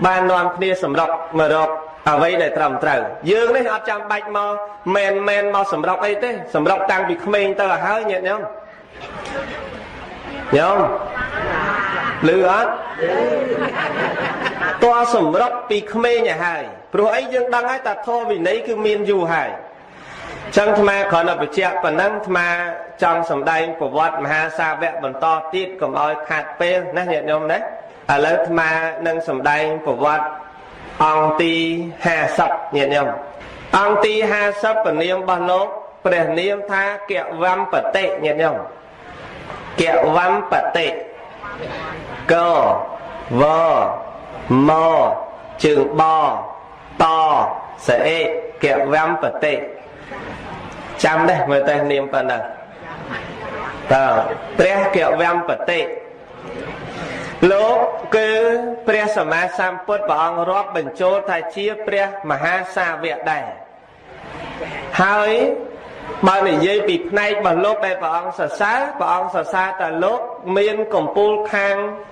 ban nom kia sầm rọc mà rọc à vậy để trầm trời dương đấy ở trong bạch mò men mò sầm rọc ấy thế sầm rọc tăng bị khmên tao là hơi nhẹ nhõm nhõm lừa toa sầm rọc bị khmên nhà hài rồi ấy dương đăng ấy ta thô vì nấy cứ miên du hài chẳng tham mà còn là bị chẹt còn năng tham mà trong sầm đai của vợ mà xa vẽ bẩn to tiết cầm oi khát pe nè nhẹ nhõm đấy à lớn tham mà nâng sầm đai của vợ ông ti hà sập nhẹ nhõm ông ti hà sập và niệm bao lốt để niệm tha kẹo văm bật tệ nhẹ nhõm kẹo văm bật tệ cơ vơ mò chữ bò to sẽ kẹo văm bật tệ chăm đây người ta niệm phần nào pre kẹo văm bật tệ lúc cứ pre sama samput và ông rót bình chốt thay chia pre mà ha xa việc đây hơi bao này dây bị nay bằng lúc đây và ông sợ xa ta lúc miên cùng pul khang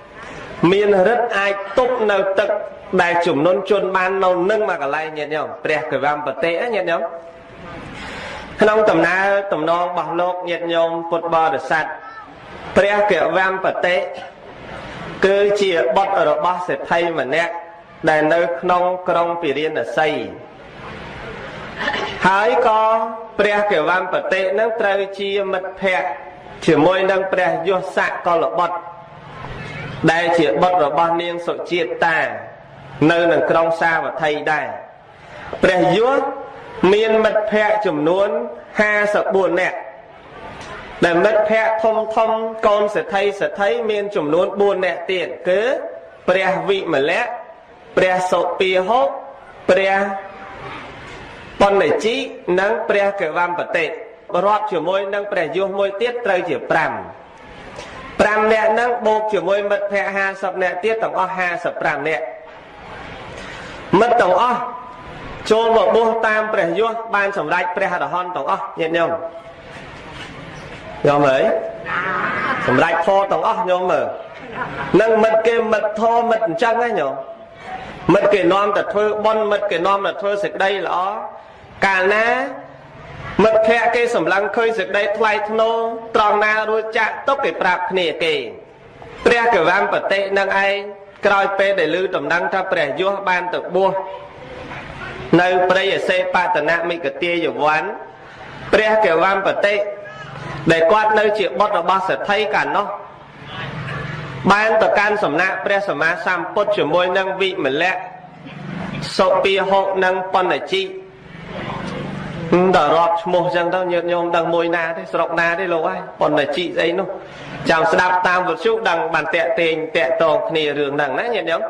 miên rất ai túc nâu tực đại chủng nôn chôn ban nâu nâng mà cả lại nhẹ nhõm pre kẹo văm bật tệ nhẹ nhõm trong tầm na tầm non bằng lốt nhiệt nhôm bột bò được sạch pre kẹo văm bật tệ cứ chỉ bọt ở đó bác sẽ thay mà nè để nơi nông krong bị riêng ở xây hãy có pre kẹo văm bật tệ nó trời chia mật phẹ chỉ môi nâng pre vô sạ có lọ bọt đây chỉ bọt ở bao niên sổ chiết ta nơi nâng krong xa và thay đây pre vô miền mật phẹ chùm nuôn ha sợ buồn nè để mật phẹ thông con sẽ thấy miền chùm nuôn buồn nè tiền cứ pre vị mà lẽ pre sổ pia hốt pre con này chí nâng pre kẹo văm bật tệ rót chùm môi nâng pre vô môi tiết trời chỉ pram nè nâng bột chùm môi mật phẹ ha sập nè tiết tổng o ha sập pram nè mật tổng o chôn vào bố tam pre vô ban sầm rạch pre hạt hòn tổng nhẹ nhõm nhõm ấy sầm rạch thô tổng nhõm mở nâng mật kê mật thô mật trăng ấy nhõm mật kê non tật thưa bon mật kê non tật thưa sực đây là cả ná mật khe kê sầm lăng khơi sực đây thay thô tròn na đuôi chạ tốc kê prap nè kê pre kê văm bật tệ nâng ai coi pe để lư tầm đăng ta pre vô ban tự bua nơi bây giờ xe ba tận nạ mình cái tia giờ ván pre kẹo văm bật tệ để quát nơi chuyện bót là ba sẽ thấy cả nó ban tờ can sầm nạ pre sầm ma sam put chuyển môi nâng vị mình lẹ sổ pia hộ nâng pon này chi đờ rọt một chẳng đâu nhợt nhôm đằng môi na thế sọc na thế lâu ai pon này chi ấy nó chào sẽ đạp tam một chút đằng bàn tẹ tiền tẹ tòng nề đường đằng đấy nhợt nhôm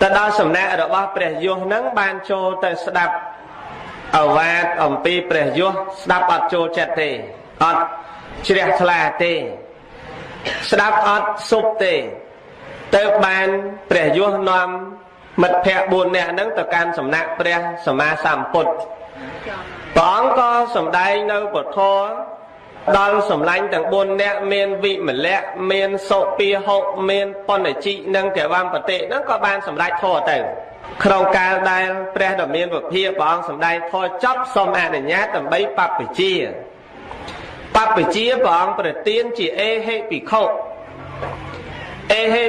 ta đo sầm nạ ở đó pre vô nắng ban cho ta đạp ở va ẩm pi pre vô đạp ở cho chặt tê ở chia là tê đạp ở sụp tê tới ban pre vô nom mật phẹ buồn nè nắng ta can sầm nạ pre sầm ma sầm put bóng có sầm đai nơi bột thô đo sầm lanh tầng buồn nè miền vị mình lẹ miền sộ pi hộ miền pon để chị nâng kẹo văm bật tệ nó có ban sầm đai thô từ khâu ca đai pre đầm miền vực kia bóng sầm đai thô chóp xôm để nhát tầm bấy pap bị chia bóng bật tiên chỉ e hay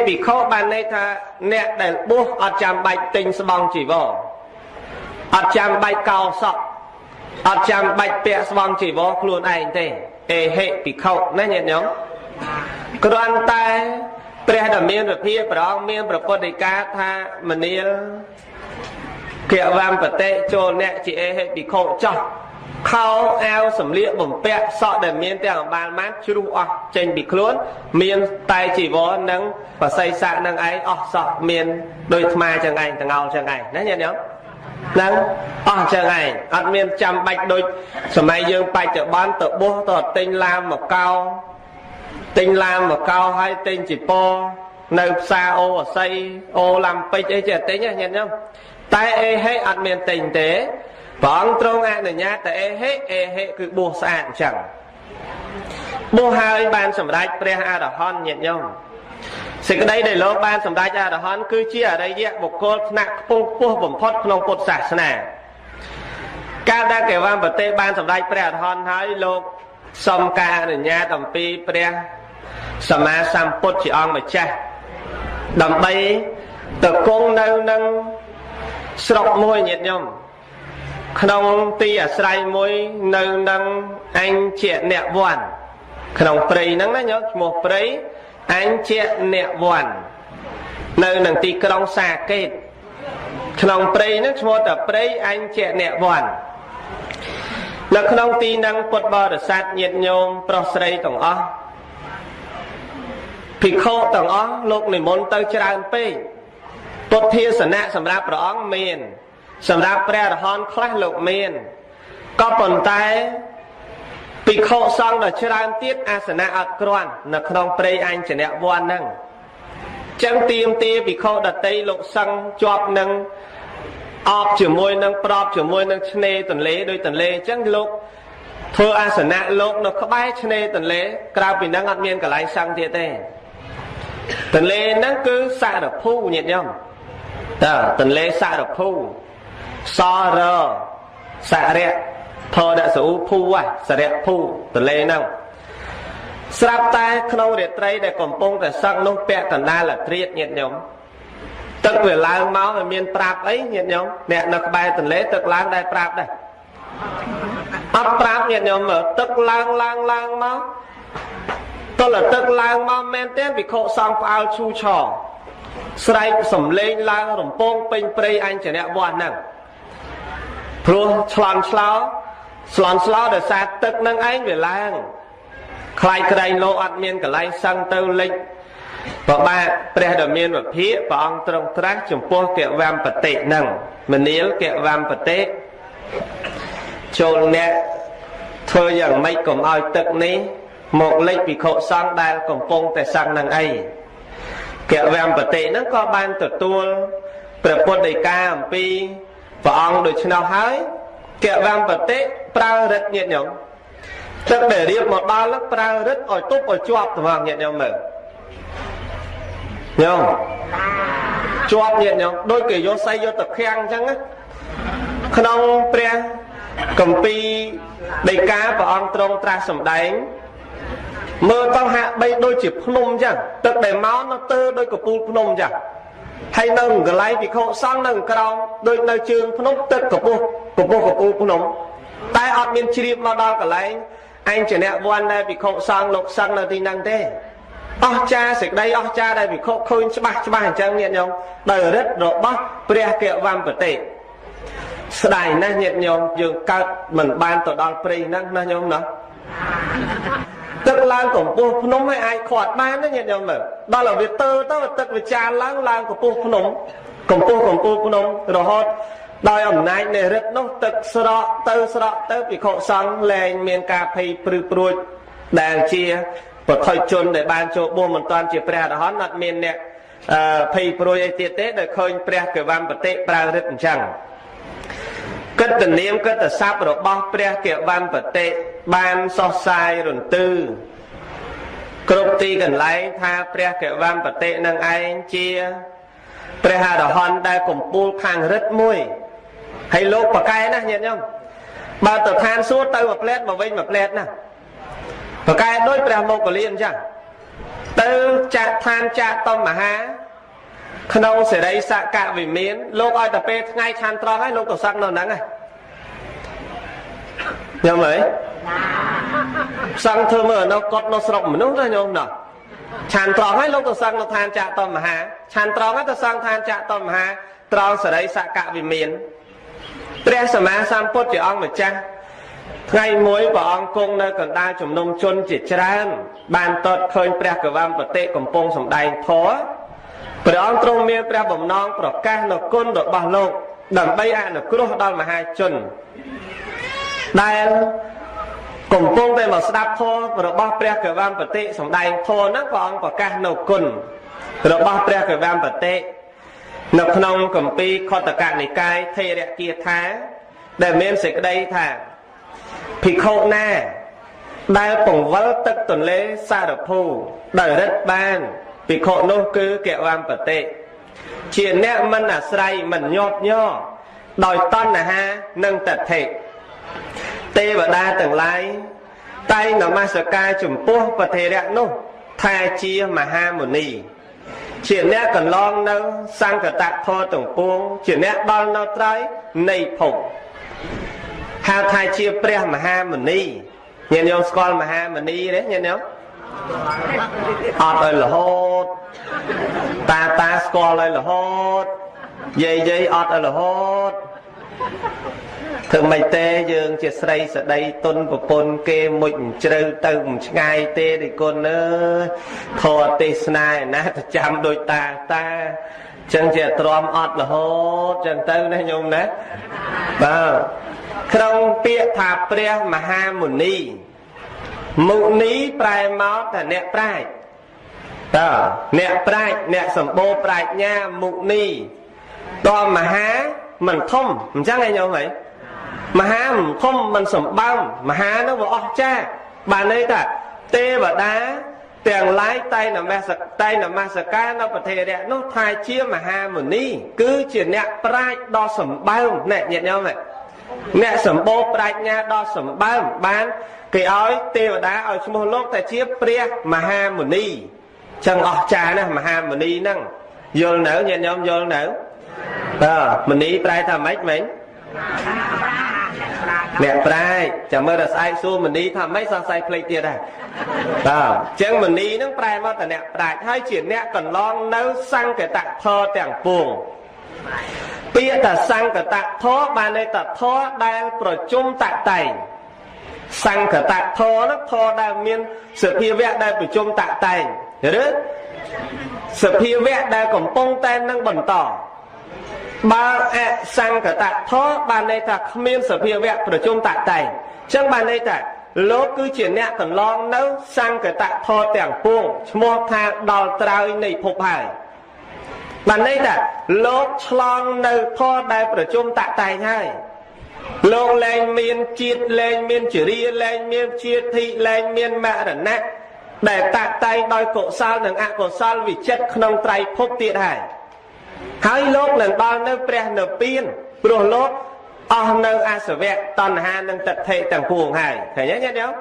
bị khâu ban này tha nè để buộc ở chạm bạch tình bong chỉ vào ở chạm bạch cao sọc ở chạm bạch bẹ bong chỉ vào luôn anh thế e hệ bị khâu nè nhẹ nhõm còn tay pre đầm miền vực kia bóng miền bật bột đầy cá tha mình đi kẹo văm bật tệ cho nè chỉ e hệ bị khâu cho khâu eo sầm liệ bẩm pẹ sọ để miền tèo bàn mát chú đu trên bị khốn miền tay chỉ vó nắng và xây xạ nắng ấy sọ miền đôi mai chẳng ngày thằng ngầu chẳng ngày nè nhẹ nhõm nắng chẳng ngày ăn miền chăm bạch đôi sầm mai dương bạch chợ bán tự bố tọt tinh lam một cao hay tinh chỉ po nơi xa ô ở xây ô làm pích ấy trẻ tính nhẹ nhõm tay e hết ăn miền tình tế bóng trong ăn này nhá tại e hết cứ bùa sạn chẳng bùa hai ban sầm đai pre a đỏ hon nhẹ nhõm សេចក្តីដែលលោកបានសម្រេចអរហន្តគឺជាអរិយបុគ្គលថ្នាក់ខ្ពង់ខ្ពស់បំផុតក្នុងពុទ្ធសាសនាកាលដែលកេវមប្រទេសបានសម្រេចព្រះអរហន្តហើយលោកសុំការអនុញ្ញាតអំពីព្រះសម្មាសម្ពុទ្ធជាអង្គម្ចាស់ដើម្បីទៅគង់នៅនឹងស្រុកមួយញាតិញោមក្នុងទីអាស្រ័យមួយនៅនឹងអញជាអ្នកវ័នក្នុងព្រៃហ្នឹងណាញោមឈ្មោះព្រៃអញជាអ្នកវ័ននៅនឹងទីក្រុងសាកេតក្នុងព្រៃហ្នឹងឈ្មោះតែព្រៃអញជាអ្នកវ័ននៅក្នុងទីហ្នឹងពុទ្ធបរិស័ទញាតិញោមប្រុសស្រីទាំងអស់ភិក្ខុទាំងអស់លោកនិមន្តទៅច្រើនពេកពុទ្ធាសនៈសម្រាប់ព្រះអង្គមានសម្រាប់ព្រះអរហន្តខ្លះលោកមានក៏ប៉ុន្តែភិក្ខុសង្ឃដ៏ច្រើនទៀតអាសនៈអត់គ្រាន់នៅក្នុងព្រៃអញ្ញអ្នកវ័នហ្នឹងចឹងទៀមទាភិក្ខុដតីលោកសង្ឃជាប់នឹងអបជាមួយនឹងប្រប់ជាមួយនឹងឆ្នេរទន្លេដោយទន្លេអញ្ចឹងលោកធ្វើអាសនៈលោកនៅក្បែរឆ្នេរទន្លេក្រៅពីហ្នឹងអត់មានកន្លែងសង្ឃទៀតទេទន្លេហ្នឹងគឺសារភូញាតិញោមតើទន្លេសារភូសរសារៈផដសឧភូសារៈភូទន្លេហ្នឹងស្រាប់តែក្នុងរាត្រីដែលកំពុងតែសឹកនោះពាក់កណ្ដាលអាត្រៀតញាតិញោមទឹកវាឡើងមកមិនមានប្រាប់អីញាតិញោមអ្នកនៅក្បែរទន្លេទឹកឡើងដែរប្រាប់ដែរអត់ប្រាប់ញាតិញោមមើលទឹកឡើងមកតលទឹកឡើងមកមែនទេភិក្ខុសង្ឃផ្អើលឈូឆរស្រែកសំឡេងឡើងរំពងពេញព្រៃអញ្ញអ្នកវត្តហ្នឹងព្រោះឆ្លន់ឆ្លោដោយសារទឹកនឹងឯងវាឡើងខ្លាយក្រែងលោកអត់មានកន្លែងសឹងទៅលិចប្របាទព្រះដ៏មានវិភាកព្រះអង្គទ្រង់ត្រាស់ចំពោះកវមបតិហ្នឹងមនាលកវមបតិចូលអ្នកធ្វើយ៉ាងម៉េចកុំឲ្យទឹកនេះមកលិចភិក្ខុសង្ឃដែលកំពុងតែសឹងនឹងអីកវមបតិហ្នឹងក៏បានទទួលព្រះពុទ្ធដីកាអំពីព្រះអង្គដូច្នោះហើយកវមបតិប្រើរិទ្ធញាតិញោមទឹកដែលរៀបមកដល់ហ្នឹងប្រើរិទ្ធឲ្យទប់ឲ្យជាប់ត្រង់ញាតិញោមមើលញោមជាប់ញាតិញោមដូចគេយកសៃយកទៅខាំងអញ្ចឹងណាក្នុងព្រះគម្ពីរដីកាព្រះអង្គទ្រង់ត្រាស់សម្ដែងមើលទៅហាក់បីដូចជាភ្នំអញ្ចឹងទឹកដែលមកនៅទៅដូចកពូលភ្នំអញ្ចឹងហើយនៅកន្លែងភិក្ខុសង្ឃនៅក្រោមដូចនៅជើងភ្នំទឹកកពូលភ្នំតែអត់មានជ្រាបមកដល់កន្លែងអញ្ញអ្នកវ័នដែលភិក្ខុសង្ឃលោកសឹងនៅទីហ្នឹងទេអស្ចារ្យសេចក្តីអស្ចារ្យដែលភិក្ខុឃើញច្បាស់អញ្ចឹងញាតិញោមដោយឫទ្ធិរបស់ព្រះកវមបតិស្ដាយណាស់ញាតិញោមយើងកើតមិនបានទៅដល់ព្រៃហ្នឹងណាញោមណាទឹកឡើងកម្ពស់ភ្នំហើយអាចខាត់បានណាញាតិញោមមើលដល់ឲ្យវាទៅទឹកវាចាលឡើងកម្ពស់ភ្នំកម្ពស់ភ្នំរហូតដោយអំណាចនៃឫទ្ធិនោះទឹកស្រកទៅភិក្ខុសង្ឃលែងមានការភ័យព្រឺព្រួចដែលជាពុទ្ធជនដែលបានចូលបួសមិនតាន់ជាព្រះអរហន្តអត់មានអ្នកភ័យព្រួយអីទៀតទេដែលឃើញព្រះកវមបតិប្រើឫទ្ធិអញ្ចឹងកិត្តិនាមកិត្តិស័ព្ទរបស់ព្រះកវមបតិបានសរសើររន្ទឺគ្រប់ទីកន្លែងថាព្រះកវមបតិនឹងឯងជាព្រះអរហន្តដែលកំពូលខាងឫទ្ធិមួយហើយលោកប្រកែណាញាតិញោមបើទៅឋានសួគ៌ទៅមួយផ្លែតមកវិញមួយផ្លែតណាប្រកែដូចព្រះមោគលានអញ្ចឹងទៅចាក់ឋានចាក់តំមហាក្នុងសេរីសកវិមានលោកឲ្យតែពេលថ្ងៃឆាន់ត្រង់ហើយលោកទៅសឹកនៅហ្នឹងហើយញោមអើយសឹងធ្វើមើលនៅកត់នៅស្រុកមនុស្សណាញោមណាឆាន់ត្រង់ហើយលោកទៅសឹងនៅឋានចាក់តំមហាឆាន់ត្រង់ហើយទៅសឹងឋានចាក់តំមហាត្រង់សេរីសកវិមានព្រះសម្មាសម្ពុទ្ធជាអង្គម្ចាស់ថ្ងៃមួយព្រះអង្គគង់នៅកណ្ដាលជំនុំជនជាច្រើនបានតតឃើញព្រះកវមបតិកំពុងសម្ដែងធម៌ព្រះអង្គទ្រង់មានព្រះបំណងប្រកាសនូវគុណរបស់លោកដើម្បីអនុគ្រោះដល់មហាជនដែលកំពុងតែមកស្ដាប់ធម៌របស់ព្រះកវមបតិសម្ដែងធម៌ហ្នឹងព្រះអង្គប្រកាសនូវគុណរបស់ព្រះកវមបតិនៅក្នុងគម្ពីរខត្តកនិកាយថេរគាថាដែលមានសេចក្តីថាភិក្ខុណាដែលពង្វិលទឹកទន្លេសារភូដោយរិទ្ធបាន ភិក្ខុនោះគឺកវមបតិជាអ្នកមិនអាស្រ័យមិនញាប់ញ័រដោយតណ្ហានិងតថេទេវតាទាំងឡាយតែងនមស្ការចំពោះព្រះថេរៈនោះថាជាមហាមុនីជាអ្នកកន្លងនៅសង្កតធម៌ទាំងពួងជាអ្នកដល់នៅត្រៃនៃភពហៅថាជាព្រះមហាមុនីញាតិញោមស្គាល់មហាមុនីទេញាតិញោមអត់ឲ្យរហូតតាស្គាល់ឲ្យរហូតយាយអត់ឲ្យរហូតធ្វើមិនទេយើងជាស្រីស្ដីទុនប្រពន្ធគេមុជជ្រៅទៅមិនឆ្ងាយទេទេគុណអើយធម៌ទេសនាឯណាទៅចាំដូចតាចឹងជាទ្រាំអត់រហូតចឹងទៅណាញោមណាបាទក្នុងពាក្យថាព្រះមហាមុនីមុនីប្រែមកថាអ្នកប្រាជ្ញអ្នកប្រាជ្ញអ្នកសម្បូរប្រាជ្ញាមុនីតមហាមិនធំអញ្ចឹងឯងញោមហីមហាមិនធំមិនសម្បើមមហានោះវាអស្ចារ្យបានន័យថាទេវតាទាំងឡាយតែនមស្ការនៅព្រះថេរៈនោះថាជាមហាមុនីគឺជាអ្នកប្រាជ្ញដ៏សម្បើមណែញាតិញោមអ្នកសម្បូរប្រាជ្ញាដ៏សម្បើមបានគេឲ្យទេវតាឲ្យឈ្មោះលោកតែជាព្រះមហាមុនីចឹងអស្ចារ្យណាស់មហាមុនីហ្នឹងយល់នៅញាតិញោមយល់នៅមុនីប្រែថាម៉េចមិញអ្នកប្រាជ្ញចាំមើលតែស្អែកសួរមុនីថាម៉េចសង្ស័យភ្លេចទៀតដែរចឹងមុនីហ្នឹងប្រែមកតែអ្នកប្រាជ្ញហើយជាអ្នកកន្លងនៅសង្កតធម៌ទាំងពួងពាក្យថាសង្កតធម៌បានន័យថាធម៌ដែលប្រជុំតតែងសង្កតធម៌នោះធម៌ដែលមានសភាវៈដែលប្រជុំតតែងឬសភាវៈដែលកំពុងតែនឹងបន្តបើអសង្កតធម៌បានន័យថាគ្មានសភាវៈប្រជុំតតែងចឹងបានន័យថាលោកគឺជាអ្នកកន្លងនៅសង្កតធម៌ទាំងពួងឈ្មោះថាដល់ត្រើយនៃភពហើយបានន័យថាលោកឆ្លងនៅធម៌ដែលប្រជុំតតែងហើយលោកលែងមានជាតិលែងមានចរិយាលែងមានជាធិលែងមានមរណៈដែលតតែងដោយកុសលនិងអកុសលវិចិត្រក្នុងត្រៃភពទៀតហើយលោកនឹងដល់នៅព្រះនិព្វានព្រោះលោកអស់នៅអាសវៈតណ្ហានិងទិដ្ឋិទាំងពួងហើយឃើញទេញាតិញោម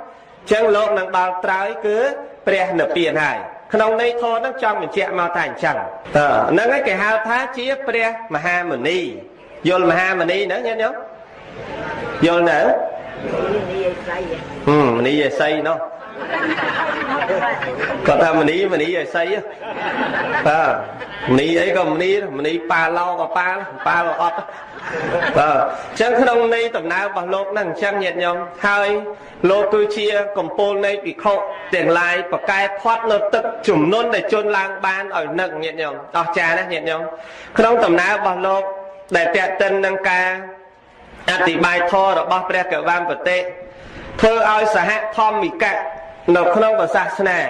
ចឹងលោកនឹងដល់ត្រើយគឺព្រះនិព្វានហើយក្នុងន័យធម៌ហ្នឹងចង់បញ្ជាក់មកថាអញ្ចឹងហ្នឹងហើយគេហៅថាជាព្រះមហាមុនីយល់មហាមុនីហ្នឹងញាតិញោមយល់នៅមុនីឯសីនោះគាត់ថាមុនីឯសីមុនីអីក៏មុនីប៉ាឡោក៏ប៉ាអត់ចឹងក្នុងន័យដំណើររបស់លោកហ្នឹងអញ្ចឹងញាតិញោមហើយលោកគឺជាកម្ពូលនៃភិក្ខុទាំងឡាយប្រកែផាត់នៅទឹកជំនន់ដែលជន់ឡើងបានឲ្យនឹកញាតិញោមអស្ចារ្យណាស់ញាតិញោមក្នុងដំណើររបស់លោកដែលតេតិននឹងការអធិប្បាយធម៌របស់ព្រះកវមបតិធ្វើឲ្យសហធម្មិកៈនៅក្នុងសាសនា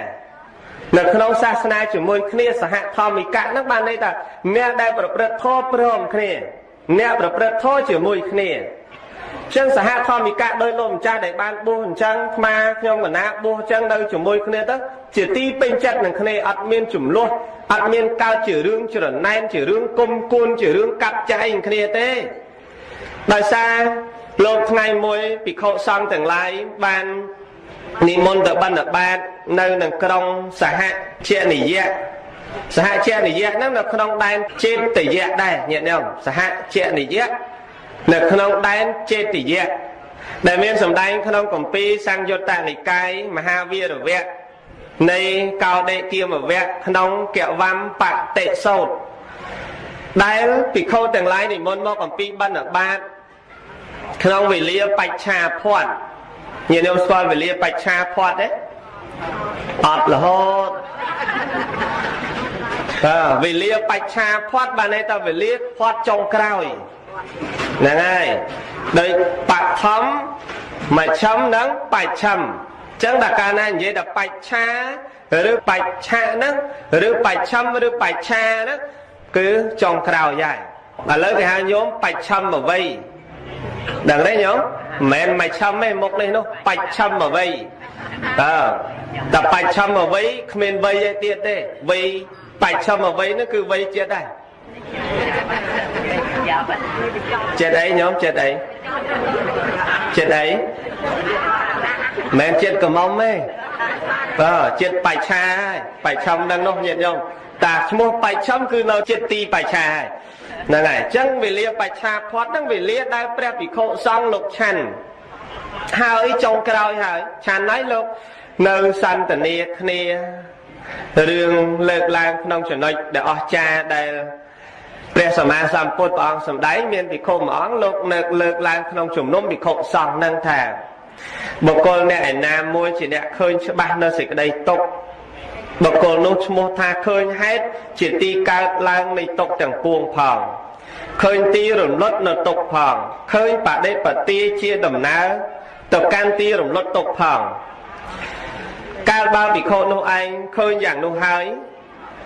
នៅក្នុងសាសនាជាមួយគ្នាសហធម្មិកៈហ្នឹងបានន័យថាអ្នកដែលប្រព្រឹត្តធម៌ព្រមគ្នាអ្នកប្រព្រឹត្តធម៌ជាមួយគ្នាចឹងសហធម្មិកៈដោយលោកម្ចាស់ដែលបានបួសអញ្ចឹងថ្មខ្ញុំកណាបួសអញ្ចឹងនៅជាមួយគ្នាទៅជាទីពេញចិត្តនឹងគ្នាអត់មានចំនួនអត់មានកើតជារឿងច្រណែនជារឿងគុំគួនជារឿងកាត់ចែងគ្នាទេដោយសារលោកថ្ងៃមួយភិក្ខុសង្ឃទាំងឡាយបាននិមន្តទៅបិណ្ឌបាតនៅក្នុងក្រុងសហជានិយៈហ្នឹងនៅក្នុងដែនចេតយៈដែរញាតិញោមសហជានិយៈនៅក្នុងដែនចេតយៈដែលមានសម្ដែងក្នុងគម្ពីរសង្យុត្តនិកាយមហាវីរវៈនៃកោដេគាមវៈក្នុងកវមបតិសោតដែលភិក្ខុទាំងឡាយនិមន្តមកអំពីបិណ្ឌបាតក្នុងវេលាបច្ឆាភ័ត្រញាតិញោមស្គាល់វេលាបច្ឆាភ័ត្រទេអត់រហូតវេលាបច្ឆាភ័ត្របានន័យថាវេលាភ័ត្រចុងក្រោយហ្នឹងហើយដោយបឋមមជ្ឈិមនិងបច្ឆិមចឹងដល់កាលណានិយាយដល់បច្ឆាឬបច្ឆៈហ្នឹងឬបច្ឆិមឬបច្ឆាហ្នឹងគឺចុងក្រោយហើយឥឡូវគេហៅញោមបច្ឆិមអ្វីដឹងទេញោមមិនមែនមជ្ឈិមទេមុខនេះនោះបច្ឆិមអ្វី แต่ไปชำเอาไว้เขมรไว้ยังเตี้ยเต้ไว้ไปชำเอาไว้นั่นคือไว้เจ็ดได้เจ็ดไอ้nhómเจ็ดไอ้เจ็ดไอ้แม่เจ็ดกับมอมไหมเจ็ดไปชาไปชำดังน้องnhiệt nhomแต่ชั่วโมงไปชำคือเราเจ็ดตีไปชานั่นไงจังเวลีไปชาพอดนั่งเวลีได้แปรปิโคซองหลกชันหายจงกล่าวหายชันน้อยลกเนื้อสันตเนียคเนียเรื่องเลิกลางน้องฉนอยเดี๋ยวอจาได้เปรียสมาสามปุตอองสมได้เมียนปิโคมองลกเลิกลางน้องจุ่มนุ่มปิโคซองนั่งแทนบุคคลเนี่ยไอ้นามมวยจีเนี่ยเคยฉบับนั่นสิกได้ตกบุคคลนุ่งชโมธาเคยให้จิตตีการล้างในตกจังปวงผ่องเคยตีหลุมรถในตกผ่องเคยปะได้ปะตีเชียดำน้ำตกการตีหลุมรถตกผ่องการบ้าปิโคนุ่งไอเคยอย่างนุ่งหาย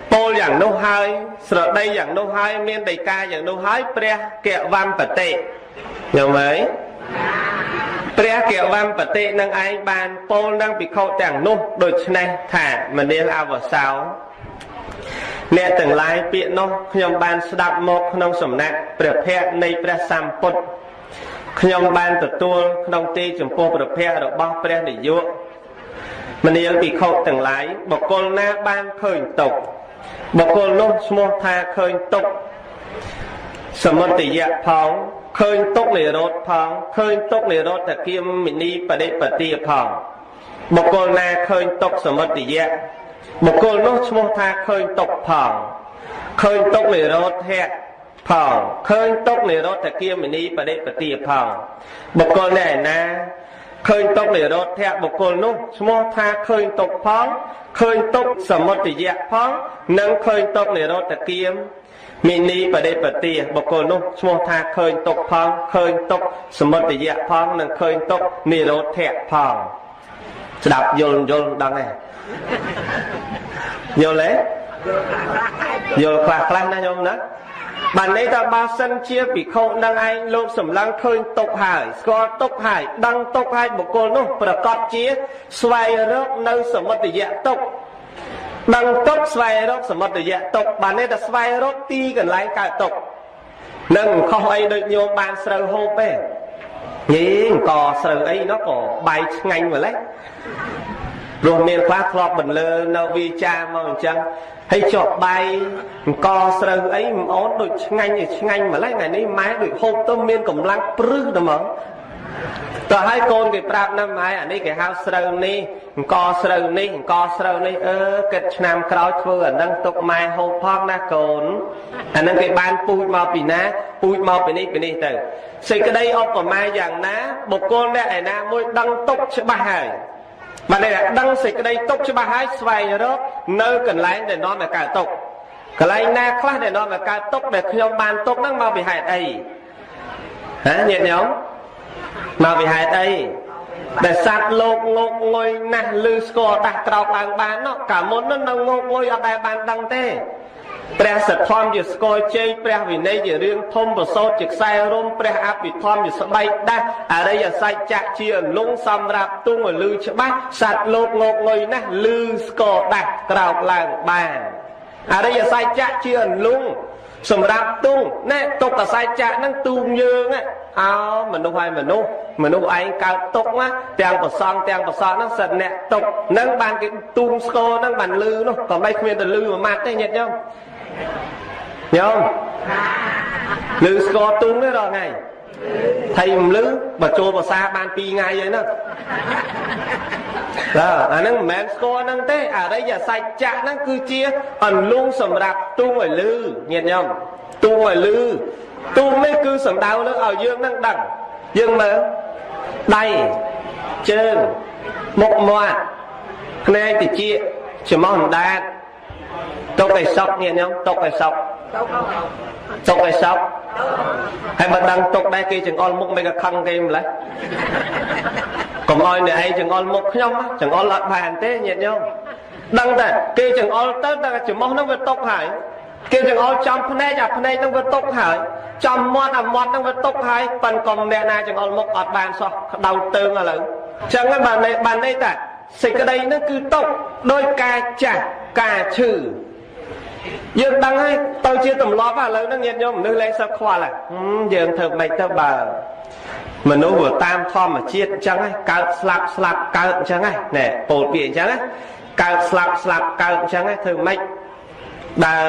โปอย่างนุ่งหายสระได้อย่างนุ่งหายเมียนใดกาอย่างนุ่งหายเปรี้ยแกะวันปะเตะอย่างไหมเปรี้ยเกี่ยววันปฏินังไอบานโปลนังปิโคแต่งนุ่มโดยชนะถ่ามันเรียกเอาว่าสาวเนี่ยแต่งลายเปียโนขยมบานสดับโมกขนมสมนักเปรียบเทียบในประสัมปุตขยมบานตัวขนมตีจมโปเปรียบเทียบดอกบ้าเปรี้ยในยุมันเรียกปิโคแต่งลายบอกโกลหน้าบ้านเคยตกบอกโกลนุ่มสมธาเคยตกสมติยะพองเคยตกในรถพองเคยตกในรถแต่เกียมมินีประเดปฏิพองบุคคลนาเคยตกสมติยะบุคคลโนชโมธาเคยตกพองเคยตกในรถแหกพองเคยตกในรถแต่เกียมมินีประเดปฏิพองบุคคลไหนนะเคยตกในรถแหกบุคคลโนชโมธาเคยตกพองเคยตกสมติยะพองนั่งเคยตกในรถแต่เกียมมินีประเดปฏิบุคคลนุ่งชโมธาเคยตกพังเคยตกสมติยะพังนั่งเคยตกนิโรธแทะพังสดับโยนดังไงโยนเลยโยนคลาคลานะโยมนะบันนี้ตาบาสันเชียปิโคดังไงโลกสำลังเคยตกหายสกอตกหายดังตกหายบุคคลนุ่งประกอบเชียสวายรกในสมติยะตกดังตกสวายรกสมติยะตกบานนี้แต่สวายรกตีกันไล่กายตกนั่งเขาไอ้โดยโยบานเสือโฮเป้ยิ่งก่อเสือไอ้nóก่อใบไงมาเลยรวมเมียนคลาคลอบบันเลอนาวีจามาเหมือนจังให้จบใบก่อเสือไอ้มันอ้อนโดยไงมาเลยไงนี่ไม้โดยโฮต้มเมียนกำลังปลื้มนะมั้งต่อให้โกนกี่ปราบน้ำไม้อันนี้กี่ฮาวเสือนี่ก่อเสือนี่ก่อเสือนี่เกิดนำคราวเพื่อนนั่งตกไม้โฮพอกนะโกนอันนั้นกี่บ้านปูมาปีนะปูมาปีนี้แต่สิ่งก็ได้ออกมาอย่างนะบุคคลได้ไอ้นะมวยดังตกใช่ไหมmà đây là đăng xịt cái đây tốc cho bà hai xoay rớt nơi cần lái để nó là cả tốc cái này na khác để nó là cả tốc để khi ông bàn tốc nó mau bị hại đây hả nhiệt nhóm mau bị hại đây để sát lột ngột ngồi nè lư score đặt trào bàn bán nó cả món nó ngột ngồi ở đây bàn đăng tê pre sật thom chỉ score chơi pre vì đây chỉ riêng thông và số chỉ sai rôm pre áp vì thom chỉ bay đa ở đây là sai chặt chia lung xăm rạp tung ở lư cho bác sạt lột ngột ngồi nè lư score đặt trào làng bàn ở đây là sai chặt chia lung xăm rạp tung nè tục là sai chặt năng tung như á mình đâu phải mình đâu anh cao tục á tiền của son nó sệt nè tục nâng bàn cái tung score nâng bàn lư nó còn đây không lư mà mặt đấy nhật không nhớ không lư score tung đấy rồi này thầy lư bà trôi bà xa bàn pi ngay vậy đó nâng mẹ score nâng thế ở đây giờ sai chặt nâng cứ chia ẩn luôn sầm rạp tung ở lư nhật không tung ở lư tung mấy cứ sầm đau nó ở dương nâng đằng dương mà đây chân một moạt này thì chia chỉ mong đa tóc cái sọc nhẹ nhõm tóc cái sọc hay mà đăng tóc đây kia chừng on múc mấy cái khăn game lại còn ngồi này ai chừng on múc nhông á chừng on lọt bàn thế nhẹ nhõm đăng này kia chừng on tới ta chỉ mong nó về tóc hải kia chừng on trong phần này nó về tóc hải trong mót nó về tóc hải phần còn mẹ này chừng on múc ọt bàn so đầu tư là lớn chẳng cái bàn này ta សេចក្តីហ្នឹងគឺຕົកដោយការចាស់ការឈឺយើងដឹងហើយទៅជាទម្លាប់ឥឡូវហ្នឹងញាតិញោមមនុស្សលែងសឹកខ្វល់ហើយយើងធ្វើម៉េចទៅបើមនុស្សវាតាមធម្មជាតិអញ្ចឹងហើយកើតស្លាប់កើតអញ្ចឹងហើយណែពោលពាក្យអញ្ចឹងណាកើតស្លាប់កើតអញ្ចឹងហើយធ្វើម៉េចដែល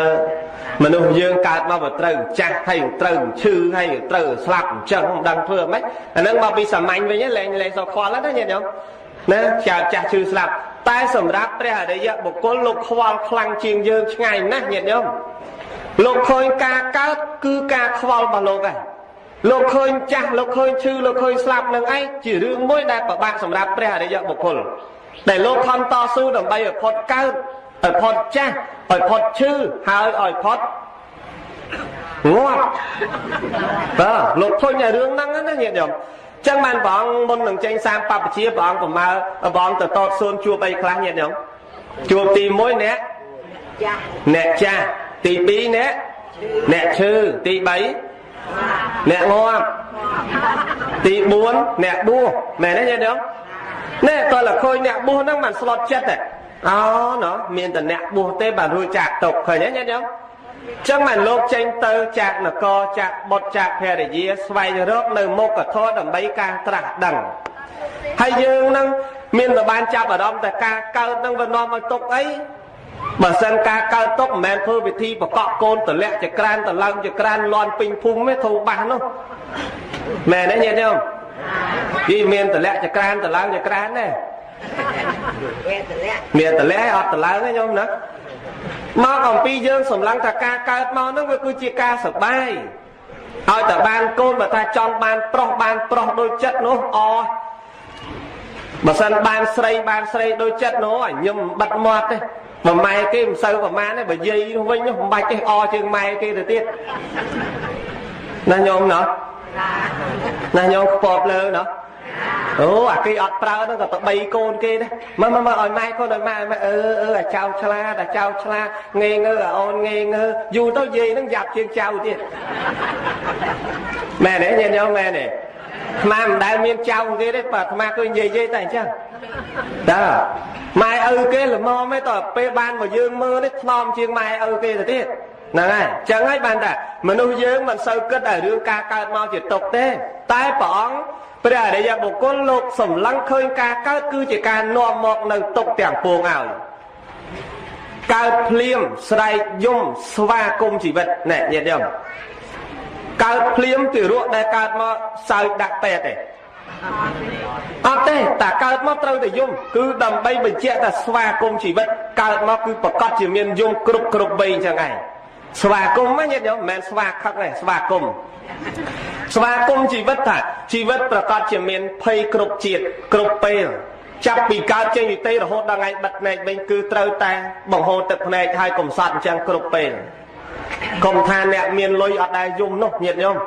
មនុស្សយើងកើតមកវាត្រូវចាស់ហើយត្រូវឈឺហើយត្រូវស្លាប់អញ្ចឹងមិនដឹងធ្វើម៉េចអាហ្នឹងមកពីសាមញ្ញវិញលែងសោកខ្វល់ណាញាតិញោមណាចាស់ឈឺស្លាប់តែសម្រាប់ព្រះអរិយបុគ្គលលោកខ្វល់ខ្លាំងជាងយើងឆ្ងាយណាស់ញាតិញោមលោកឃើញការកើតគឺការខ្វល់របស់លោកហើយលោកឃើញចាស់លោកឃើញឈឺលោកឃើញស្លាប់នឹងឯងជារឿងមួយដែលពិបាកសម្រាប់ព្រះអរិយបុគ្គលដែលលោកខំតស៊ូដើម្បីឲ្យផុតកើតឲ្យផុតចាស់ឲ្យផុតឈឺហើយឲ្យផុតងាប់បាទលោកឃើញតែរឿងហ្នឹងណាញាតិញោមចឹងបានព្រះអង្គមុននឹងចេញសាមបព្វជិព្រះអង្គប្រមើព្រះអង្គទៅតតសួនជួបអីខ្លះញាតិញោមជួបទី1អ្នកចាស់ទី2អ្នកឈឺទី3អ្នកងាប់ទី4អ្នកបួសមែនទេញាតិញោមណែតើលឃើញអ្នកបួសហ្នឹងមិនស្លុតចិត្តទេអូណោះមានតែអ្នកបួសទេបានរួចចាក់ទុកឃើញទេញាតិញោមចឹងមិនលោកចេញទៅចាក់នគរចាក់បុតចាក់ភរិយាស្វែងរកនៅមុខធម៌ដើម្បីការត្រាស់ដឹងហើយយើងនឹងមានតែបានចាប់អារម្មណ៍តែការកើតនឹងវានាំឲ្យទុកអីបើសិនការកើតទុកមិនមែនធ្វើវិធីបកកកូនតលាក់ចក្រានតឡើងចក្រានលន់ពេញភូមិទេធូរបាសនោះមែនទេញាតិញោមពីមានតលាក់ចក្រានតឡើងចក្រានទេមានតលាក់អត់តឡើងទេញោមណាមកអំពីយើងសម្លឹងថាការកើតមកហ្នឹងវាគឺជាការសប្បាយឲ្យតែបានកូនបើថាចង់បានប្រុសដូចចិត្តនោះអបើសិនបានស្រីដូចចិត្តនោះឲ្យញឹមបិទមាត់ទេបើម៉ែគេមិនសូវប្រមាណទេបើយាយនោះវិញនោះមិនបាច់ទេអជាងម៉ែគេទៅទៀតណាញោមណោះណាញោមខ្ពប់លើណោះអូអាគេអត់ប្រើហ្នឹងក៏ទៅ3កូនគេដែរមកឲ្យម៉ែកូនឲ្យម៉ែអាចៅឆ្លាតងេងើអូនងេងើយូរទៅយាយហ្នឹងយ៉ាប់ជាងចៅទៀតមែនទេញាតិញោមមែនទេអាមិនដែលមានចៅគេទេបើអាឃើញយាយតែអញ្ចឹងតើម៉ែឪគេល្មមទេតើពេលបានមកយើងមើលនេះថ្នមជាងម៉ែឪគេទៅទៀតហ្នឹងហើយអញ្ចឹងហើយបានតែមនុស្សយើងមិនសូវគិតតែរឿងការកើតមកជាទុកទេតែព្រះអង្គព្រះអរិយបុគ្គលលោកសម្លឹងឃើញការកើតគឺជាការនាំមកនៅទុកទាំងពួងឲ្យកើតភ្លាមស្រែកយំស្វាគមន៍ជីវិតណែញាតិញោមកើតភ្លាមទារកដែលកើតមកសើចដាក់ពេទ្យទេអត់ទេតែកើតមកត្រូវតែយំគឺដើម្បីបញ្ជាក់ថាស្វាគមន៍ជីវិតកើតមកគឺប្រកាសជាមានយំគ្រប់បីអញ្ចឹងឯងស្វាគមន៍ហ្នឹងញាតិញោមមិនមែនស្វាខឹកទេស្វាគមន៍ជីវិតថាជីវិតប្រកាសជាមានភ័យគ្រប់ជាតិគ្រប់ពេលចាប់ពីកើតចេញវិទេរហូតដល់ថ្ងៃបិទភ្នែកវិញគឺត្រូវតែបង្ហូរទឹកភ្នែកហើយកុំសត់អញ្ចឹងគ្រប់ពេលកុំថាអ្នកមានលុយអត់ដែលយំនោះញាតិញោម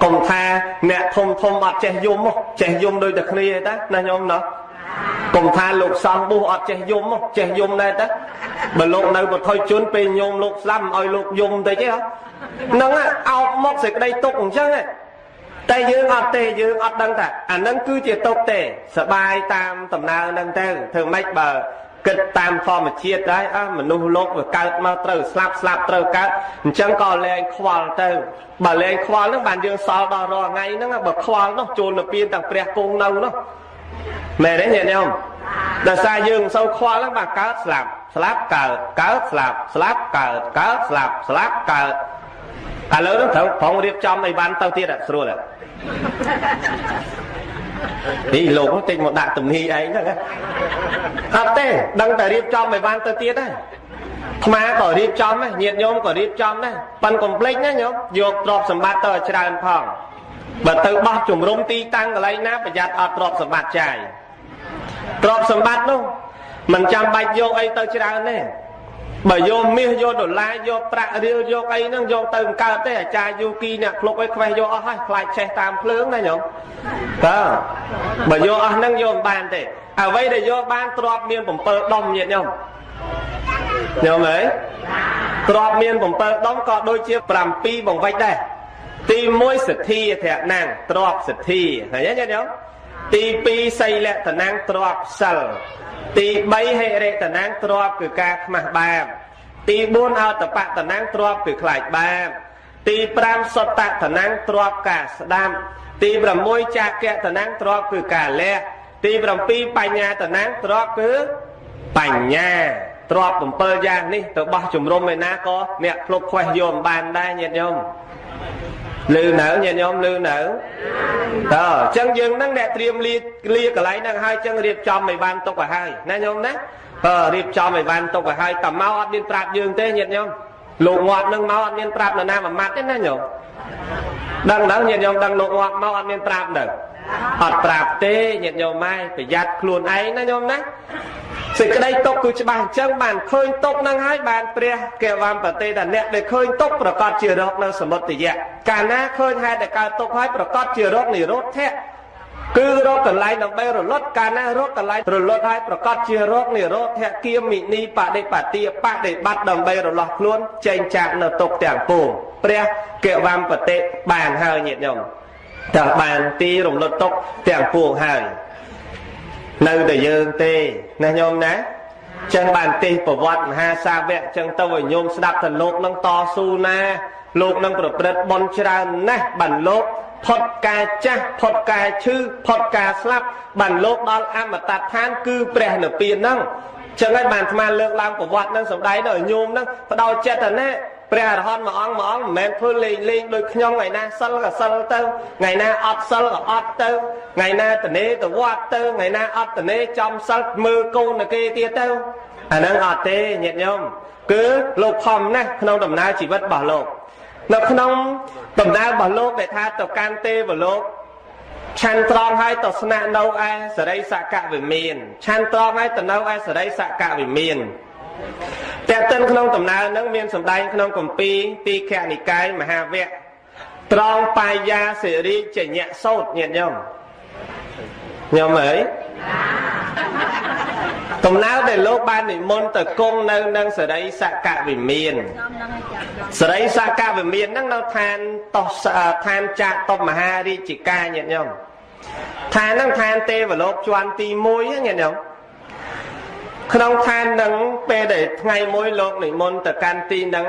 កុំថាអ្នកធំអត់ចេះយំមកចេះយំដូចតែគ្នាទេណាញោមណោះកុំថាលោកសំបុះអត់ចេះយំមកចេះយំដែរតាបើលោកនៅបថុយជនពេលញោមលោកស្លាប់ឲ្យលោកយំតិចទេហ្នឹងអោបមកសេចក្តីទុកអញ្ចឹងតែយើងអត់ទេយើងអត់ដឹងថាអាហ្នឹងគឺជាទុកទេសបាយតាមដំណើរហ្នឹងទៅធ្វើម៉េចបើគិតតាមធម្មជាតិដែរមនុស្សលោកវាកើតមកត្រូវស្លាប់ត្រូវកើតអញ្ចឹងក៏លែងខ្វល់ទៅបើលែងខ្វល់ហ្នឹងបានយើងសល់ដល់រាល់ថ្ងៃហ្នឹងបើខ្វល់នោះចូលទៅពៀនទាំងព្រះគង់នៅនោះមែនទេញាតិញោមដោយសារយើងមិនសូវខ្វល់ហ្នឹងបាទកើតស្លាប់កើតស្លាប់កើតស្លាប់កើតឥឡូវហ្នឹងត្រូវប្រងរៀបចំអីវ៉ាន់ទៅទៀតស្រួលនេះលោកនោះតិចមកដាក់ទំនីឯងហ្នឹងអត់ទេដឹងតែរៀបចំអីវ៉ាន់ទៅទៀតដែរអាត្មាក៏រៀបចំដែរញាតិញោមក៏រៀបចំដែរប៉ិនកុំភ្លេចណាញោមយកទ្រព្យសម្បត្តិទៅឲ្យច្រើនផងបើទៅបោះជំរុំទីតាំងកន្លែងណាប្រយ័ត្នអត់ទ្រព្យសម្បត្តិចាយទ្រព្យសម្បត្តិនោះមិនចាំបាច់យកអីទៅច្រើនទេបើយកមាសយកដុល្លារយកប្រាក់រៀលយកអីហ្នឹងយកទៅមិនកើតទេអាចារ្យយូគីអ្នកភ្លុកអីខ្វេះយកអស់ហើយខ្លាចឆេះតាមភ្លើងណាញោមតើបើយកអស់ហ្នឹងយកមិនបានទេអ្វីដែលយកបានទ្រព្យមាន7ដុំញាតិញោមអើយទ្រព្យមាន7ដុំក៏ដូចជា7បង្វិចដែរទី1សទ្ធាធរណੰទ្រព្យសទ្ធាឃើញទេញាតិញោម Tí pi xây lẹ tần năng trọp sal. Tí bay hệ rệ tần năng trọp cử ca khmah bạp. Tí buôn ao tập bạc tần năng trọp cử khlại bạp. Tí pram sot tạ tần năng trọp cả đam. Tí bram môi cha kẹ tần năng trọp cử cả lẹ. Tí bram pi bạch nhà tần năng trọp cử bạch nhà. Trọp bầm pơ giang ní tự bọc chùm rôm mày ná có mẹ phục khoe dồn bàn đai nhiệt nhôm. Lư nở nhiệt nhôm lư nở. Chân dương nâng nẹ triêm lia cả lấy nâng hai chân riêng cho mày ban tục cả hai. Nè nhôm ná riêng cho mày ban tục cả hai. Tầm máu ọt biên prap dương tê nhiệt nhôm. Lục ngọt nâng máu ọt biên prap là nam mà mặt thế ná nhôm. Đăng đó nhiệt nhôm đăng lục ngọt máu ọt biên prap nâng. Ọt prap tê nhiệt nhôm mai phải giặt khuôn ấy ná nhôm ná. Sự cái đây tốc cứ bàn chân bàn khơi tốc năng hai bàn pre kêu vam bờ tây đàn nẹt để khơi tốcប្រកាសជារកនៅសមុទ្រយៈកាលណាឃើញហេតុតែកើតទុកហើយប្រកាសជារកនិរោធៈគឺរកកន្លែងដើម្បីរលត់កាលណារកកន្លែងរលត់ហើយប្រកាសជារកនិរោធៈគៀមិនីបដិបទាបដិបត្តិដើម្បីរលាស់ខ្លួនចេញចាកនៅទុកទាំងពួងព្រះកេវាំបតិបានហើយញាតិញោមតើបានទីរំលត់ទុកទាំងពួងហើយនៅតែយើងទេណាញោមណាចឹងបានទេប្រវត្តិមហាសាវកចឹងទៅឲ្យញោមស្ដាប់ទៅលោកនឹងតស៊ូណាលោកនឹងប្រព្រឹត្តបុណ្យច្រើនណាស់បានលោកផុតការចាស់ផុតការឈឺផុតការស្លាប់បានលោកដល់អមតដ្ឋានគឺព្រះនិព្វានហ្នឹងចឹងហើយបានអាត្មាលើកឡើងប្រវត្តិនឹងសម្ដែងដល់ញោមហ្នឹងបដោតចិត្តណាព្រះអរហន្តមួយអង្គមិនមែនធ្វើលេងដូចខ្ញុំថ្ងៃណាសិលក៏សិលទៅថ្ងៃណាអត់សិលក៏អត់ទៅថ្ងៃណាតនេទៅវត្តទៅថ្ងៃណាអត់តនេចំសិលមើលកូនទៅគេទៀតទៅអាហ្នឹងអត់ទេញាតិញោមគឺលោកខំណាស់ក្នុងដំណើរជីវិតរបស់លោកនៅក្នុងដំណើររបស់លោកដែលថាទៅកាន់ទេវលោកឆាន់ត្រង់ហើយទៅស្នាក់នៅឯសរិសកវិមានឆាន់ត្រង់ហើយទៅនៅឯសរិសកវិមានតែទិនក្នុងដំណើរនឹងមានសម្ដែងក្នុងគម្ពីរទីខនិកាយមហាវគ្គត្រង់បាយាសិរិជញ្ញសោតញាតិញោមញោមអើយដំណើរដែលលោកបាននិមន្តទៅគង់នៅនឹងសរិសកវិមានសរិសកវិមានហ្នឹងនៅឋានឋានចាតុមហារាជិកាញាតិញោមឋានហ្នឹងឋានទេវលោកជាន់ទី1ញាតិញោមក្នុងឋាននឹងពេលដែលថ្ងៃមួយលោកនិមន្តទៅកាន់ទីនឹង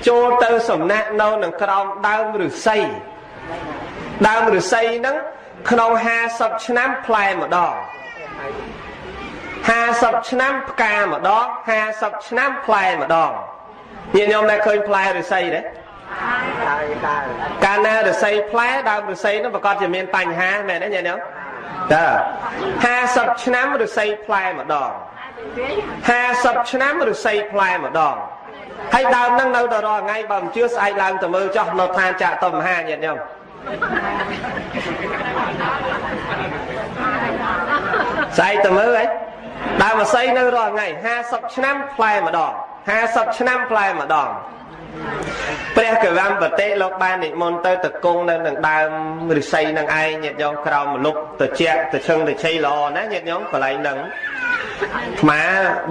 ចូលទៅសំណាក់នៅនឹងក្រោមដើមឫស្សីហ្នឹងក្នុង50ឆ្នាំផ្លែម្ដង50ឆ្នាំផ្កាម្ដង50ឆ្នាំផ្លែម្ដងញាតិញោមដែលឃើញផ្លែឫស្សីទេកាលណាឫស្សីផ្លែដើមឫស្សីនោះប្រកាសជាមានបញ្ហាមែនទេញាតិញោមតើ50ឆ្នាំឫស្សីផ្លែម្ដង50ឆ្នាំឫស្សីផ្លែម្ដងហើយដើមហ្នឹងនៅដល់រាល់ថ្ងៃបើមិនជឿស្អែកឡើងទៅមើលចោះនៅឋានចតុមហាញាតិញោមស្អែកទៅមើលហីដើមឫស្សីនៅរាល់ថ្ងៃ50ឆ្នាំផ្លែម្ដង50ឆ្នាំផ្លែម្ដងព្រះកវំបតិលោកបាននិមន្តទៅគង់នៅនឹងដើមឫស្សីនឹងឯងញាតិញោមក្រោមមលុបត្រជាក់ត្រឈឹងត្រឆៃល្អណាញាតិញោមកន្លែងហ្នឹងថ្ម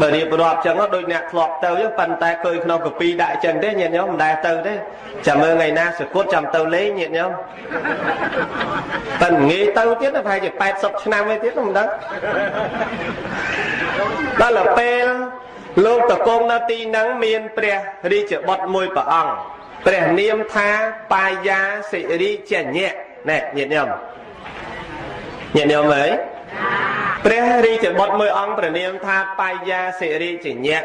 បើរៀបរាប់ចឹងដូចអ្នកធ្លាប់ទៅប៉ុន្តែឃើញក្នុងកាពីដាក់ចឹងទេញាតិញោមមិនដែលទៅទេចាំមើលថ្ងៃណាសគុតចាំទៅលេងញាតិញោមប៉ុន្តែងាយទៅទៀតប្រហែលជា80ឆ្នាំឯទៀតមិនដឹងដល់ពេលលោកតកងនៅទីហ្នឹងមានព្រះរាជបុត្រមួយព្រះអង្គព្រះនាមថាបាយាសិរិជញ្ញៈណែញាតិញោមអើយព្រះរាជបុត្រមួយអង្គព្រះនាមថាបាយាសិរិជញ្ញៈ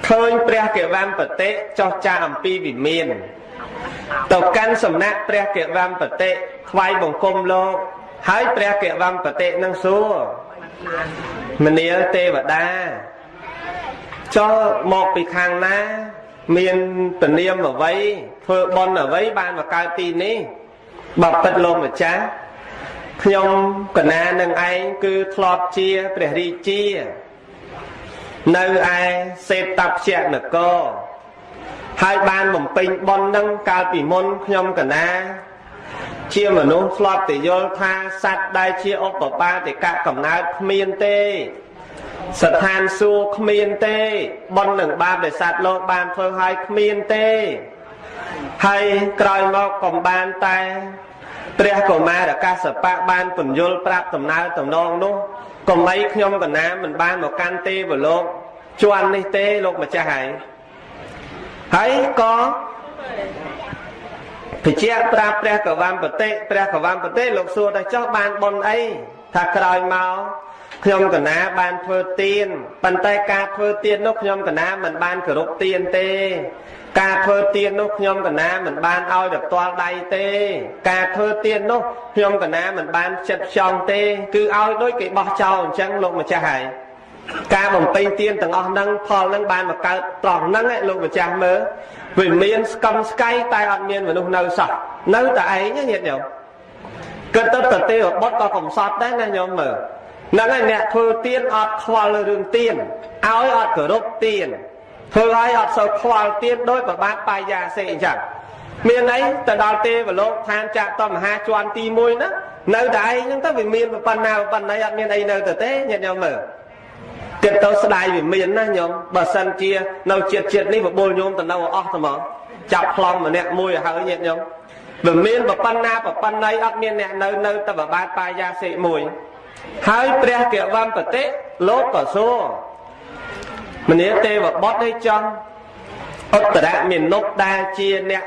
ឃើញព្រះកេវំបតិចោះចាអំពីវិមានទៅកាន់សំណាក់ព្រះកេវំបតិថ្វាយបង្គំលោកហើយព្រះកេវំបតិនឹងសួរមនាលទេវតាចុះមកពីខាងណាមានពនាមអ្វីធ្វើបុណ្យអ្វីបានមកកើតទីនេះបើពិតលោកម្ចាស់ខ្ញុំកណានឹងឯងគឺធ្លាប់ជាព្រះរាជានៅឯសេតព្យនគរហើយបានបំពេញបុណ្យនឹងកាលពីមុនខ្ញុំកណាជាមនុស្សធ្លាប់តែយល់ថាសត្វដែលជាឧបបាទិកកំណើតគ្មានទេស្ថានសួគ៌គ្មានទេបុណ្យនឹងបាបដែលសត្វលោកបានធ្វើឲ្យគ្មានទេហើយក្រោយមកក៏បានតែ ព្រះកុមារកាសបៈបានពន្យល់ប្រាប់ដំណើរតំណងនោះកុំអីខ្ញុំកណាមិនបានមកកាន់ទេវលោកជាន់នេះទេលោកម្ចាស់ហើយក៏ភិជាប្រាប់ព្រះកវមបតិលោកសួរថាចុះបានបុណ្យអីថាក្រោយមកខ្ញុំកណាបានធ្វើទានប៉ុន្តែការធ្វើទាននោះខ្ញុំកណាមិនបានគោរពទានទេការធ្វើទាននោះខ្ញុំកណាមិនបានឲ្យដល់ផ្ទាល់ដៃទេការធ្វើទាននោះខ្ញុំកណាមិនបានចិត្តខ្ចង់ទេគឺឲ្យដូចគេបោះចោលអញ្ចឹងលោកម្ចាស់ហើយការបំពេញទានទាំងអស់ហ្នឹងផលហ្នឹងបានមកកើតត្រង់ហ្នឹងលោកម្ចាស់មើលវាមានស្កំស្កៃតែអត់មានមនុស្សនៅសោះនៅតែឯងញាតិញោមគិតទៅទេវបុត្រក៏កំសត់ដែរណាញោមមើលហ្នឹងហើយអ្នកធ្វើទានអត់ខ្វល់រឿងទានឲ្យអត់គោរពទានធ្វើឲ្យអត់សូវខ្វល់ទានដោយប្របាទបាយាសេអញ្ចឹងមានអីទៅដល់ទេវលោកឋានចាក់តមហាជាន់ទី1ណានៅតែឯងហ្នឹងទៅវាមានប៉ុណ្ណាអត់មានអីនៅទៅទេញាតិញោមមើលគិតទៅស្ដាយវាមានណាញោមបើសិនជានៅជាតិនេះបបួលញោមទៅនៅអស់ទៅមកចាប់ប្លង់ម្នាក់មួយឲ្យហើយញាតិញោមវាមានប៉ុណ្ណាអត់មានអ្នកនៅទៅប្របាទបាយាសេមួយហើយព្រះកវមបតិលោកក៏សួរមនាទេវបុត្រឲ្យចង់ឧត្តរមានុបដែលជាអ្នក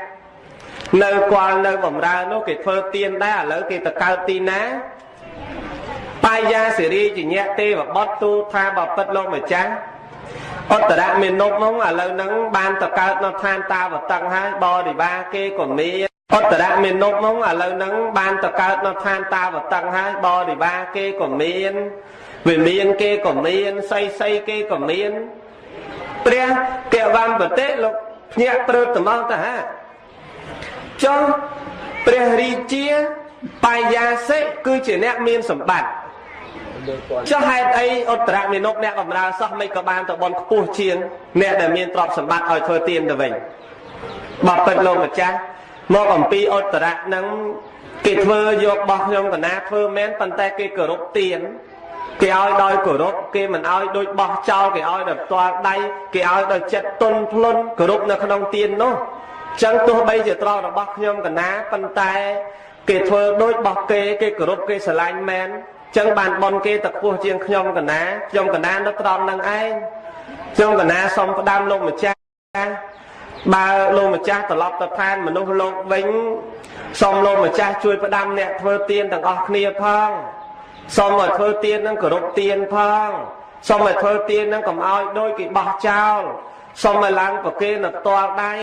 នៅគាល់នៅបំរើនោះគេធ្វើទានដែរឥឡូវគេទៅកើតទីណាបាយាសិរីជាញាក់ទេវបុត្រទូថាបពិតលោកម្ចាស់ឧត្តរមានុបហ្នឹងឥឡូវហ្នឹងបានទៅកើតនៅឋានតាវតឹងហើយបរិវារគេក៏មានឧត្តរមានុបហ្នឹងឥឡូវហ្នឹងបានទៅកើតនៅឋានតាវតឹងហើយបរិវារគេក៏មានវិមានគេក៏មានសីគេក៏មានព្រះកវមបតិលោកភ្ញាក់ព្រឹកត្មងទៅហាចុះព្រះរាជាបាយាសិគឺជាអ្នកមានសម្បត្តិចុះហេតុអីឧត្តរមានុបអ្នកបម្រើសោះមិនក៏បានទៅបនខ្ពស់ជាងអ្នកដែលមានទ្រព្យសម្បត្តិឲ្យធ្វើទានទៅវិញបបិទ្ធលោកម្ចាស់មកអំពីឧត្តរៈនឹងគេធ្វើយកបោះខ្ញុំកណាធ្វើមែនប៉ុន្តែគេគោរពទានគេឲ្យដោយគោរពគេមិនឲ្យដូចបោះចោលគេឲ្យដោយផ្ទាល់ដៃគេឲ្យដោយចិត្តទន់ភ្លន់គោរពនៅក្នុងទាននោះចឹងទោះបីជាត្រង់របស់ខ្ញុំកណាប៉ុន្តែគេធ្វើដូចបោះគេគោរពគេស្រឡាញ់មែនចឹងបានបនគេតខ្ពស់ជាងខ្ញុំកណានៅត្រង់នឹងឯងខ្ញុំកណាសូមផ្ដាំលោកម្ចាស់បើលោកម្ចាស់ត្រឡប់ទៅឋានមនុស្សលោកវិញសូមលោកម្ចាស់ជួយផ្ដាំអ្នកធ្វើទានទាំងអស់គ្នាផងសូមឲ្យធ្វើទាននឹងគោរពទានផងសូមឲ្យធ្វើទាននឹងកុំឲ្យដូចគេបោះចោលសូមឲ្យឡើងប្រគេននៅផ្ទាល់ដៃ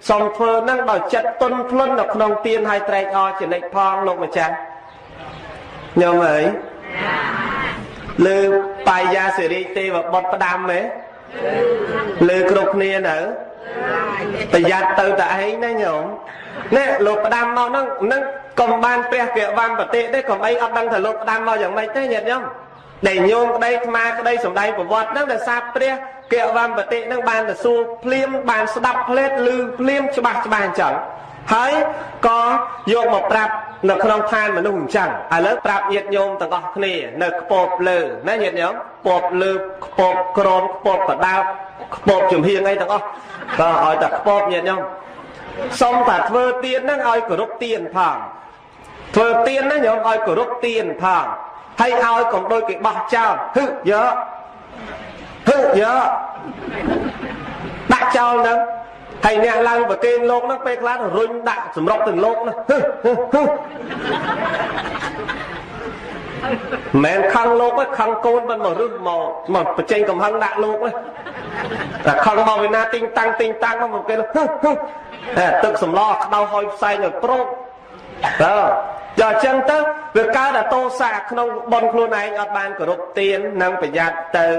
សូមធ្វើនឹងដោយចិត្តទន់ភ្លន់នៅក្នុងទានឲ្យត្រេកអរជានិច្ចផងលោកម្ចាស់ញោមអើយលើបាយាសិរីទេវបុត្រផ្ដាំហ៎លើគ្រប់គ្នានៅប្រយ័ត្នទៅតែឯងណាញោមនេះលោកផ្ដាំមកហ្នឹងកុំបានព្រះកវមបតិទេកុំអីអត់ដឹងថាលោកផ្ដាំមកយ៉ាងម៉េចទេញាតិញោមដែលញោមក្តីថ្មក្តីសំដែងប្រវត្តិហ្នឹងដែលសាព្រះកវមបតិហ្នឹងបានទៅសួរភ្លាមបានស្ដាប់ភ្លេតឮភ្លាមច្បាស់អញ្ចឹងហើយក៏យកមកប្រាប់នៅក្នុងឋានមនុស្សអញ្ចឹងឥឡូវប្រាប់ញាតិញោមទាំងអស់គ្នានៅខ្ពប់លើណាញាតិញោមខ្ពប់លើខ្ពប់ក្រមខ្ពប់កដោបខ្ពប់ជំហៀងអីទាំងអស់ក៏ឲ្យតែខ្ពប់ញាតិញោមសុំតែធ្វើទានហ្នឹងឲ្យគោរពទានផងធ្វើទានណាញោមឲ្យគោរពទានផងហើយឲ្យកុំដូចគេបោះចោលហឹយកដាក់ចោលហ្នឹងហើយអ្នកឡើងប្រគេនលោកហ្នឹងពេលខ្លះរុញដាក់សម្រុកទៅលោកហ្នឹងមិនខឹងលោកទេខឹងកូនមិនមករឹសមកបញ្ចេញកំហឹងដាក់លោកទេតែខឹងមកវិណាទីងតាំងមកគេទឹកសម្លក្តៅហុយផ្សែងឲ្យប្រូកចាអញ្ចឹងទៅវាកើតតែតោសៈក្នុងបនខ្លួនឯងអត់បានគោរពទាននិងប្រយ័ត្នទៅ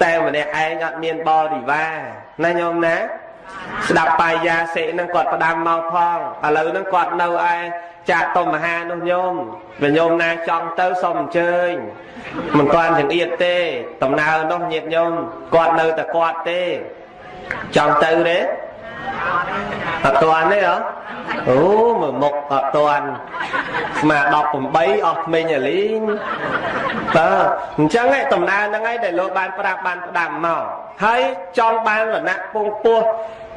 តែម្នាក់ឯងអត់មានបរិវារណាញោមណាស្ដាប់បាយាសិនឹងគាត់ផ្ដាំមកផងឥឡូវហ្នឹងគាត់នៅឯចាក់តុមហានោះញោមបើញោមណាចង់ទៅសូមអញ្ជើញមិនទាន់ចង្អៀតទេដំណើរនោះញាតិញោមគាត់នៅតែគាត់ទេចង់ទៅទេអត់ទាន់ទេហ៎អូមើលមុខអត់ទាន់ស្មើ18អស់ក្មេងអាលីងបើអញ្ចឹងឯងដំណើរហ្នឹងឯងដែលលោកបានប្រាប់បានផ្ដាំមកហើយចង់បានវណ្ណៈពងពោះ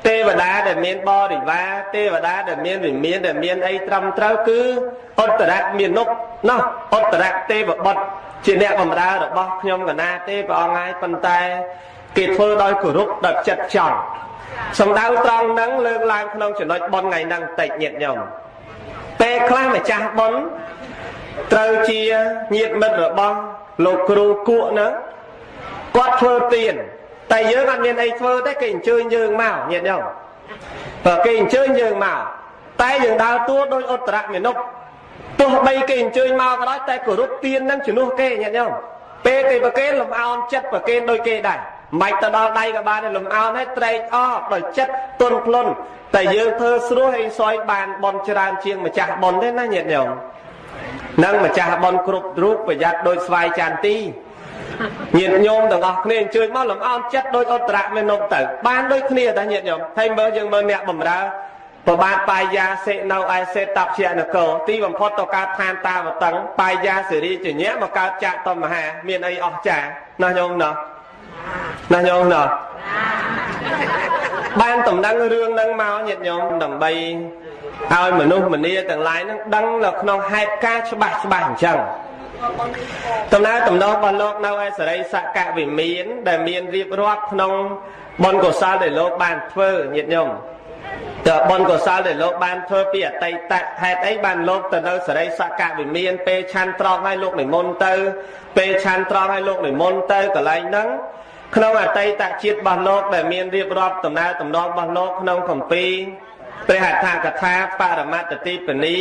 ទេវតាដែលមានបរិវារទេវតាដែលមានវិមានដែលមានអីត្រឹមត្រូវគឺឧត្តរមាននុកណោះឧត្តរទេវបុត្រជាអ្នកបម្រើរបស់ខ្ញុំកណាទេព្រះអង្គហើយប៉ុន្តែគេធ្វើដោយគោរពដោយចិត្តចង់សំដៅត្រង់ហ្នឹងលើកឡើងក្នុងចំណុចប៉ុនថ្ងៃហ្នឹងតិចញាតិញោមពេលខ្លះម្ចាស់ប៉ុនត្រូវជាញាតិមិត្តរបស់លោកគ្រូគក់ហ្នឹងគាត់ធ្វើទានតែយើងអត់មានអីធ្វើទេគេអញ្ជើញយើងមកញាតិញោមបើគេអញ្ជើញយើងមកតែយើងដើរតួដោយឧត្តរមេនុបទោះបីគេអញ្ជើញមកក៏ដោយតែគោរពទាននឹងជំនួសគេញាតិញោមពេលគេប្រគេនលំអោនចិត្តប្រគេនដូចគេដែរមិនទៅដល់ដៃក៏បានលំអោនឲ្យត្រេកអរដោយចិត្តទន់ភ្លន់តែយើងធ្វើស្រួលឲ្យសយបានបនច្រើនជាងម្ចាស់បនទេណាញាតិញោមនឹងម្ចាស់បនគ្រប់រូបប្រយ័ត្នដោយស្វាយចន្ទទីញាតិញោមទាំងអស់គ្នាអញ្ជើញមកលំអោនចិត្តដោយឧត្តរមេនុបទៅបានដូចគ្នាតែញាតិញោមហើយមើលយើងមើលអ្នកបម្រើប្របាទបាយាសេនៅឯសេតបជានគរទីបំផុតទៅកើតឋានតាវតឹងបាយាសេរីជញ្ញៈមកកើតចាក់តមហាមានអីអស្ចារ្យណាញោមណាណាញោមណាបានតំណឹងរឿងហ្នឹងមកញាតិញោមដើម្បីឲ្យមនុស្សម្នាទាំងឡាយហ្នឹងដឹងនៅក្នុងហេតុការណ៍ច្បាស់អញ្ចឹងដំណើរតំណងរបស់លោកនៅឯសរិសកវិមានដែលមានរៀបរាប់ក្នុងបុណ្យកុសលដែលលោកបានធ្វើញាតិញោមតើបុណ្យកុសលដែលលោកបានធ្វើពីអតីតហេតុអីបានលោកទៅនៅសរិសកវិមានពេលឆាន់ត្រង់ឲ្យលោកនិមន្តទៅពេលឆាន់ត្រង់ឲ្យលោកនិមន្តទៅកន្លែងហ្នឹងក្នុងអតីតជាតិរបស់លោកដែលមានរៀបរាប់ដំណើរតំណងរបស់លោកក្នុងគម្ពីរព្រះអដ្ឋកថាបរមត្តទីបនី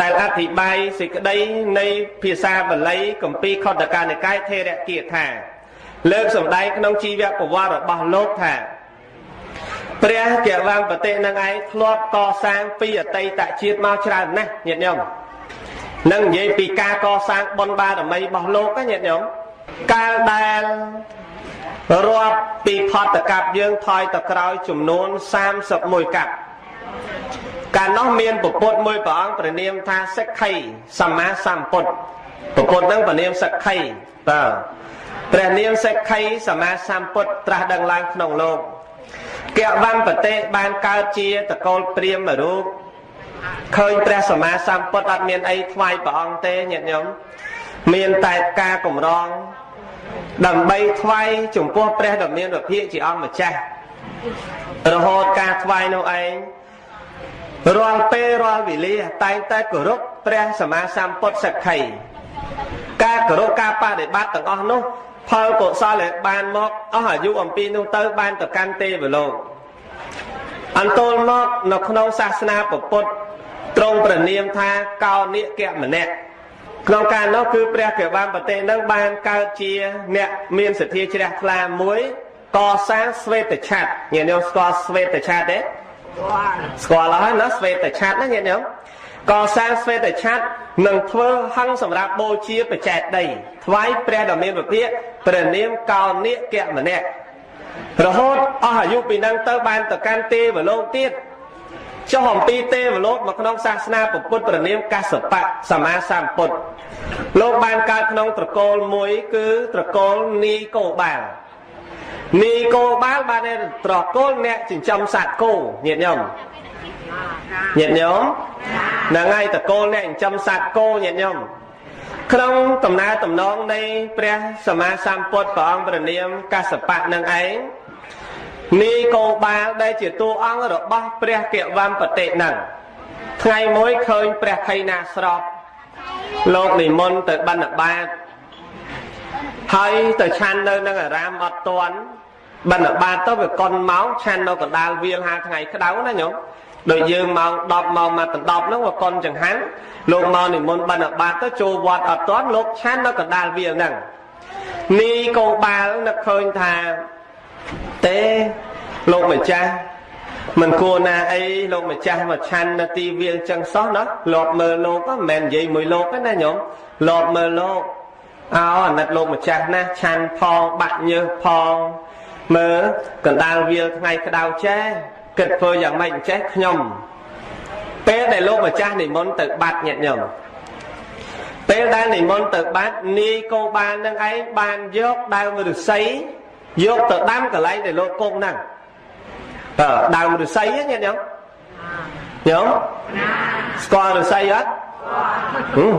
ដែលអធិប្បាយសេចក្តីនៃភាសាបាលីគម្ពីរខុទ្ទកានិកាយថេរគាថាលើកសម្ដែងក្នុងជីវប្រវត្តិរបស់លោកថាព្រះកវំបតិនឹងឯងធ្លាប់កសាងពីអតីតជាតិមកច្រើនណាស់ញាតិញោមនឹងនិយាយពីការកសាងបុណ្យបារមីរបស់លោកណាញាតិញោមកាលដែលរាប់ពីផតកັບយើងថយទៅក្រោយចំនួន31កັບកាលនោះមានពពុទ្ធមួយព្រះអង្គព្រះនាមថាសិក្ខីសម្មាសម្ពុទ្ធពពុទ្ធនឹងព្រះនាមសិក្ខីតើព្រះនាមសិក្ខីសម្មាសម្ពុទ្ធត្រាស់ដឹងឡើងក្នុងលោកកវំបតិបានកើតជាតកូលព្រាហ្មណ៍មួយរូបឃើញព្រះសម្មាសម្ពុទ្ធអត់មានអីថ្វាយព្រះអង្គទេញាតិញោមមានតែការកម្រងដើម្បីថ្វាយចំពោះព្រះដ៏មានវិភាកជាអង្គម្ចាស់រហូតការថ្វាយនោះឯងរាល់ពេលរាល់វេលាតែងតែគោរពព្រះសម្មាសម្ពុទ្ធសិក្ខីការគោរពការបដិបត្តិទាំងអស់នោះផលកុសលដែលបានមកអស់អាយុអំពីនោះទៅបានទៅកាន់ទេវលោកអន្តលមកនៅក្នុងសាសនាពុទ្ធទ្រង់ព្រះនាមថាកោនិកមនៈក្នុងការនោះគឺព្រះកវំបតិនឹងបានកើតជាអ្នកមានសទ្ធាជ្រះថ្លាមួយកសាងស្វេតឆ័ត្រញាតិញោមស្គាល់ស្វេតឆ័ត្រទេស្គាល់ហើយណាស្វេតឆ័ត្រណាញាតិញោមកសាងស្វេតឆ័ត្រនឹងធ្វើហង្សសម្រាប់បូជាបច្ចេកដីថ្វាយព្រះដ៏មានវិភាកព្រះនាមកោនិកមនៈរហូតអស់អាយុពីនឹងទៅបានទៅកាន់ទេវលោកទៀតចុះអំពីទេវលោកមកក្នុងសាសនាពុទ្ធព្រះនាមកសបៈសម្មាសម្ពុទ្ធលោកបានកើតក្នុងត្រកូលមួយគឺត្រកូលនីកោបាលនីកោបាលបានត្រកូលអ្នកចិញ្ចឹមសត្វគោញាតិញោមហ្នឹងហើយត្រកូលអ្នកចិញ្ចឹមសត្វគោញាតិញោមក្នុងដំណើរតំណងនៃព្រះសម្មាសម្ពុទ្ធព្រះអង្គព្រះនាមកសបៈនឹងឯងនីកោបាលដែលជាតួអង្គរបស់ព្រះកវំបតិនឹងថ្ងៃមួយឃើញព្រះខៃណាស្រប់លោកនិមន្តទៅបណ្ឌបាតហើយទៅឆាន់នៅនឹងអារាមអត់ទាន់បណ្ឌបាតទៅវាកុនម៉ោងឆាន់នៅកណ្ដាលវាល5ថ្ងៃក្តៅណាញោមដូចយើងម៉ោង10ម៉ោងមកដល់10ហ្នឹងវាកុនចង្ហាន់លោកមកនិមន្តបណ្ឌបាតទៅចូលវត្តអត់ទាន់លោកឆាន់នៅកណ្ដាលវាលហ្នឹងនីកោបាលនឹកឃើញថាទេលោកម្ចាស់មិនគួរណាអីលោកម្ចាស់មកឆាន់នៅទីវាលចឹងសោះណាលោកមើលលោកមិនមែននិយាយមួយលោកទេណាញោមលោកមើលលោកអាណិតលោកម្ចាស់ណាឆាន់ផងបាក់ញើសផងមើលកណ្ដាលវាលថ្ងៃក្តៅចេះគិតធ្វើយ៉ាងម៉េចចេះខ្ញុំពេលដែលលោកម្ចាស់និមន្តទៅបាត់ញាតិញោមពេលដែលនិមន្តទៅបាត់នាយកោបាលនឹងឯងបានយកដើមឫស្សីយកទៅដាំកន្លែងដែលលោកគង់ហ្នឹង ដើមឫស្សីញាតិញោមញោមស្គាល់ឫស្សីអត់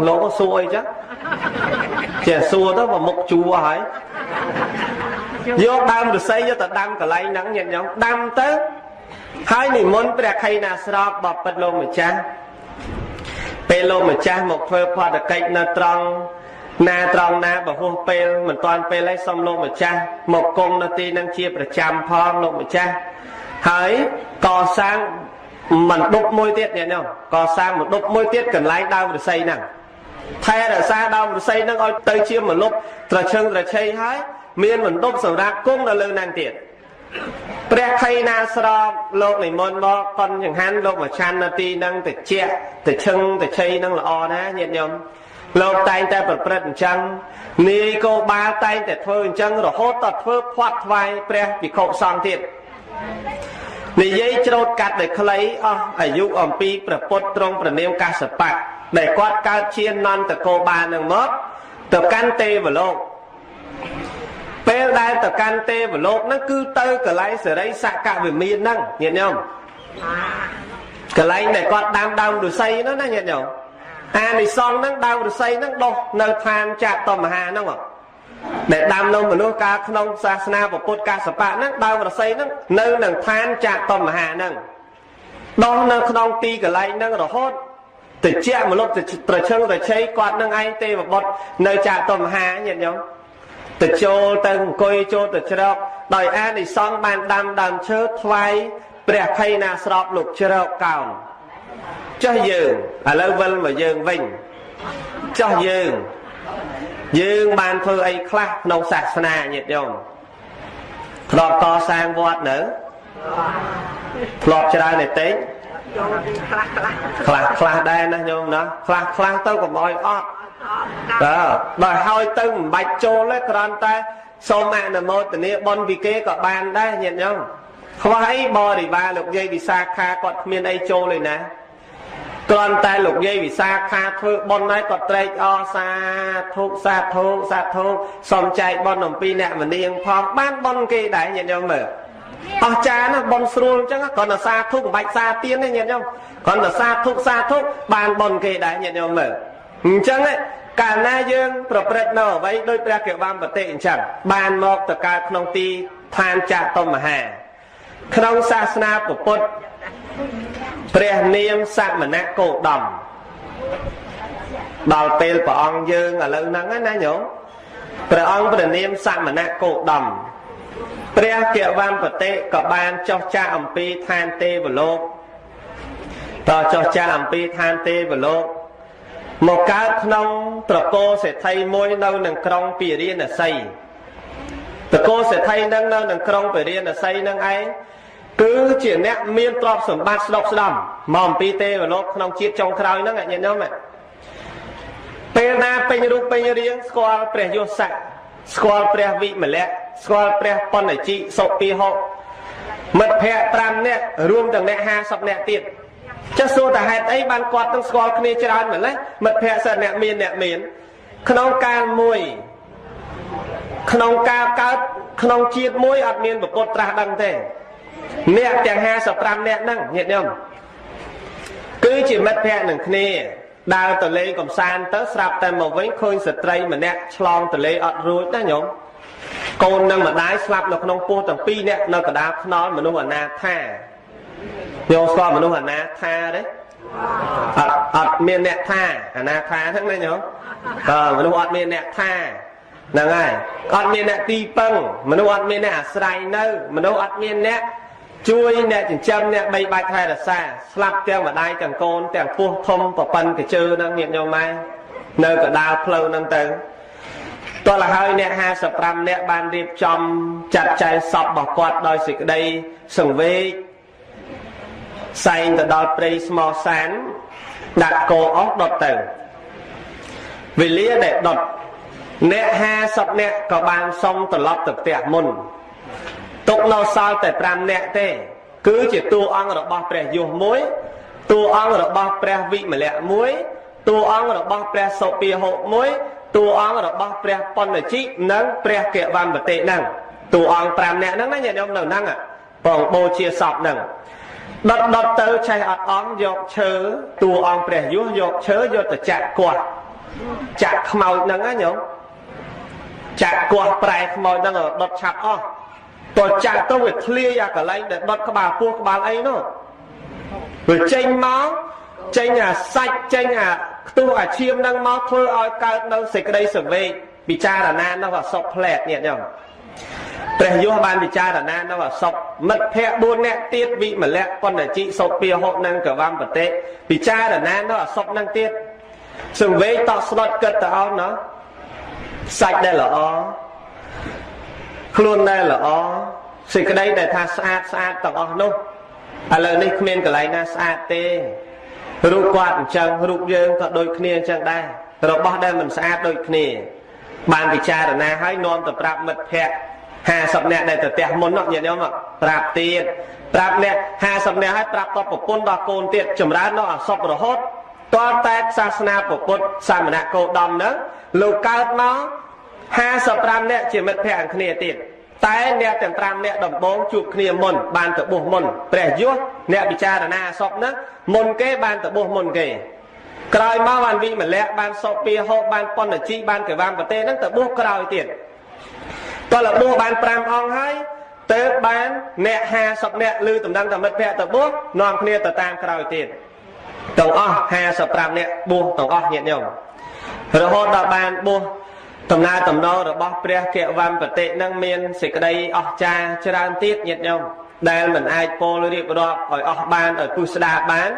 លោកក៏សួរអីចឹងចេះសួរទៅមកមុខជួហើយយកដើមឫស្សីយកទៅដាំកន្លែងហ្នឹងញាតិញោមដាំទៅហើយនិមន្តព្រះខៃណាស្រកបបិទ្ធលោកម្ចាស់ពេលលោកម្ចាស់មកធ្វើផតកិច្ចនៅត្រង់ណាបហួសពេលមិនតាន់ពេលឯងសុំលោកម្ចាស់មកគង់នៅទីនឹងជាប្រចាំផងលោកម្ចាស់ហើយកសាងមិនដប់មួយទៀតញាតិញោមកសាងមួយដប់មួយទៀតកន្លែងដើមឫស្សីហ្នឹងថែរក្សាដើមឫស្សីហ្នឹងឲ្យទៅជាម្លប់ត្រឈឹងត្រឆៃហើយមានបន្ទប់សម្រាប់គង់នៅលើហ្នឹងទៀតព្រះខៃណាស្រោបលោកនិមន្តមកកុនចង្ហាន់លោកមកឆាន់នៅទីហ្នឹងតិចតិឈឹងតិឆៃហ្នឹងល្អណាស់ញាតិញោមលោកតែងតែប្រព្រឹត្តអញ្ចឹងនាយកោបាលតែងតែធ្វើអញ្ចឹងរហូតដល់ធ្វើផាត់ថ្វាយព្រះភិក្ខុសង្ឃទៀតនិយាយច្រូតកាត់ដោយខ្លីអស់អាយុអំពីព្រះពុទ្ធទ្រង់ព្រះនាមកាសបៈដែលគាត់កើតជានន្តកោបាលនឹងមកទៅកាន់ទេវលោកពេលដែលទៅកាន់ទេវលោកហ្នឹងគឺទៅកន្លែងសេរីសកវិមានហ្នឹងញាតិញោមកន្លែងដែលគាត់ដាំដើមឫស្សីហ្នឹងណាញាតិញោមអានិសង្ឃហ្នឹងដើមឫស្សីហ្នឹងដុះនៅឋានចតុមហាហ្នឹងដែលដាំនៅមនុស្សកាលក្នុងសាសនាពុទ្ធកាសបៈហ្នឹងដើមឫស្សីហ្នឹងនៅនឹងឋានចតុមហាហ្នឹងដុះនៅក្នុងទីកន្លែងហ្នឹងរហូតតិចមលុបត្រឈឹងត្រឆៃគាត់នឹងឯងទេវបុត្រនៅចតុមហាញាតិញោមទៅចូលទៅអង្គុយចូលទៅច្រកដោយអានិសង្ឃបានដាំដើមឈើថ្វាយព្រះខៃណាស្រោបលោកច្រកកោនចុះយើងឥឡូវវិលមកយើងវិញចុះយើងបានធ្វើអីខ្លះក្នុងសាសនាញាតិញោមធ្លាប់កសាងវត្តនៅធ្លាប់ច្រើនទេខ្លះដែរណាញោមណាខ្លះទៅកុំអោយអត់បើហើយទៅមិនបាច់ចូលទេគ្រាន់តែសូមអនុមោទនាបុណ្យពីគេក៏បានដែរញាតិញោមខ្វះអីបរិវារលោកយាយវិសាខាគាត់គ្មានអីចូលទេណាគ្រាន់តែលោកយាយវិសាខាធ្វើបុណ្យហើយគាត់ត្រេកអរសាធុសូមចែកបុណ្យអំពីអ្នកមនាងផងបានបុណ្យគេដែរញាតិញោមមើលអស្ចារ្យណាស់បុណ្យស្រួលអញ្ចឹងគ្រាន់តែសាធុមិនបាច់សាទៀនទេញាតិញោមគ្រាន់តែសាធុបានបុណ្យគេដែរញាតិញោមមើលអញ្ចឹងកាលណាយើងប្រព្រឹត្តនៅអ្វីដោយព្រះកវមបតិអញ្ចឹងបានមកទៅកើតក្នុងទីឋានចតុមហាក្នុងសាសនាពុទ្ធព្រះនាមសមណគោតមដល់ពេលព្រះអង្គយើងឥឡូវហ្នឹងណាញោមព្រះអង្គព្រះនាមសមណគោតមព្រះកវមបតិក៏បានចោះចាកអំពីឋានទេវលោកតចោះចាកអំពីឋានទេវលោកមកកើតក្នុងត្រកូលសេដ្ឋីមួយនៅនឹងក្រុងពារាណសីត្រកូលសេដ្ឋីនឹងនៅនឹងក្រុងពារាណសីនឹងឯងគឺជាអ្នកមានទ្រព្យសម្បត្តិស្ដុកស្ដំមកអំពីទេវលោកក្នុងជាតិចុងក្រោយហ្នឹងញាតិញោមពេលណាពេញរូបពេញរាងស្គាល់ព្រះយសស័កស្គាល់ព្រះវិមលៈស្គាល់ព្រះបណ្ឌិសុពីហុមិត្តភ័ក្តិ5នាក់រួមទាំងអ្នក50នាក់ទៀតចុះសួរតើហេតុអីបានគាត់នឹងស្គាល់គ្នាច្រើនម្ល៉េះមិត្តភ័ក្តិសិនអ្នកមានក្នុងកាលមួយក្នុងការកើតក្នុងជាតិមួយអត់មានប្រពុតត្រាស់ដឹងទេអ្នកទាំង55នាក់ហ្នឹងញាតិញោមគឺជាមិត្តភ័ក្តិនឹងគ្នាដើរទៅលេងកំសាន្តទៅស្រាប់តែមកវិញឃើញស្ត្រីម្នាក់ឆ្លងទលេអត់រួចណាញោមកូននឹងម្ដាយស្លាប់នៅក្នុងពោះទាំងពីរនាក់នៅកណ្ដាលខ្នល់មនុស្សអនាថាញោមស្គាល់មនុស្សអនាថាទេអត់មានអ្នកថាអនាថាហ្នឹងណាញោមមនុស្សអត់មានអ្នកថាហ្នឹងហើយអត់មានអ្នកទីពឹងមនុស្សអត់មានអ្នកអាស្រ័យនៅមនុស្សអត់មានអ្នកជួយអ្នកចិញ្ចឹមអ្នកបីបាច់ថែរក្សាស្លាប់ទាំងម្ដាយទាំងកូនទាំងពោះធំប្រពន្ធកជើហ្នឹងញាតិញោមម៉ែនៅកណ្ដាលផ្លូវហ្នឹងទៅតោះហើយអ្នក55នាក់បានរៀបចំចាត់ចែងសពរបស់គាត់ដោយសេចក្តីសង្វេគសែងទៅដល់ព្រៃស្មោសានដាក់គោអស់ដុតទៅវេលាដែលដុតអ្នក50នាក់ក៏បានសុំត្រឡប់ទៅផ្ទះមុនទុកនៅសល់តែ5នាក់ទេគឺជាតួអង្គរបស់ព្រះយសមួយតួអង្គរបស់ព្រះវិមលៈមួយតួអង្គរបស់ព្រះសុពីហុមួយតួអង្គរបស់ព្រះបណ្ឌិនិងព្រះកវមបតិហ្នឹងតួអង្គ5នាក់ហ្នឹងណាញាតិញោមនៅហ្នឹង បងបូជាសពហ្នឹងដុតទៅឆេះអត់អង្គយកឈើតួអង្គព្រះយសយកឈើយកទៅចាក់គាស់ចាក់ខ្មោចហ្នឹងណាញោមចាក់គាស់ប្រែខ្មោចហ្នឹងដុតឆាប់អស់តើចាក់ទៅវាធ្លាយអាកន្លែងដែលដុតក្បាលពោះក្បាលអីនោះវាចេញមកចេញអាសាច់ចេញអាខ្ទុះអាឈាមហ្នឹងមកធ្វើឲ្យកើតនៅសេចក្តីសង្វេគពិចារណានៅអសពផ្លែតនេះញោមព្រះយសបានពិចារណានៅអសពមិត្តភ័ក្តិ4នាក់ទៀតវិមលៈបណ្ឌជីសុពាហុនិងកវំបតិពិចារណានៅអសពហ្នឹងទៀតសង្វេគតស្លុតគិតទៅអស់ណាសាច់ដែលល្អខ្លួនដែលល្អសេចក្តីដែលថាស្អាតទាំងអស់នោះឥឡូវនេះគ្មានកន្លែងណាស្អាតទេរូបគាត់អញ្ចឹងរូបយើងក៏ដូចគ្នាអញ្ចឹងដែររបស់ដែលមិនស្អាតដូចគ្នាបានពិចារណាហើយនាំទៅប្រាប់មិត្តភ័ក្តិ50នាក់ដែលទៅផ្ទះមុននោះញាតិញោមប្រាប់ទៀតប្រាប់អ្នក50នាក់ហើយប្រាប់តប្រពន្ធដល់កូនទៀតចម្រើននៅអសពរហូតតតែសាសនាពុទ្ធសាមណៈគោដំហ្នឹងលោកកើតមក55នាក់ជាមិត្តភ័ក្តិគ្នាទៀតតែអ្នកទាំង5នាក់ដំបងជួបគ្នាមុនបានទៅបួសមុនព្រះយសអ្នកពិចារណាអសពហ្នឹងមុនគេបានទៅបួសមុនគេក្រោយមកបានវិមលៈបានសុពាហុបានបណ្ឌជីបានកវំបតិហ្នឹងទៅបួសក្រោយទៀតតើលបួសបាន5អង្គហើយទៅបានអ្នក50នាក់ឮតំណែងតមិត្តភ័ក្តិទៅបួសនាំគ្នាទៅតាមក្រោយទៀតទាំងអស់55នាក់បួសទាំងអស់ញាតិញោមរហូតដល់បានបួសដំណើរតំណរបស់ព្រះកវំបតិនឹងមានសេចក្តីអស្ចារ្យច្រើនទៀតញាតិញោមដែលមិនអាចពោលរៀបរាប់ឲ្យអស់បានឲ្យពុះស្ដាប់បាន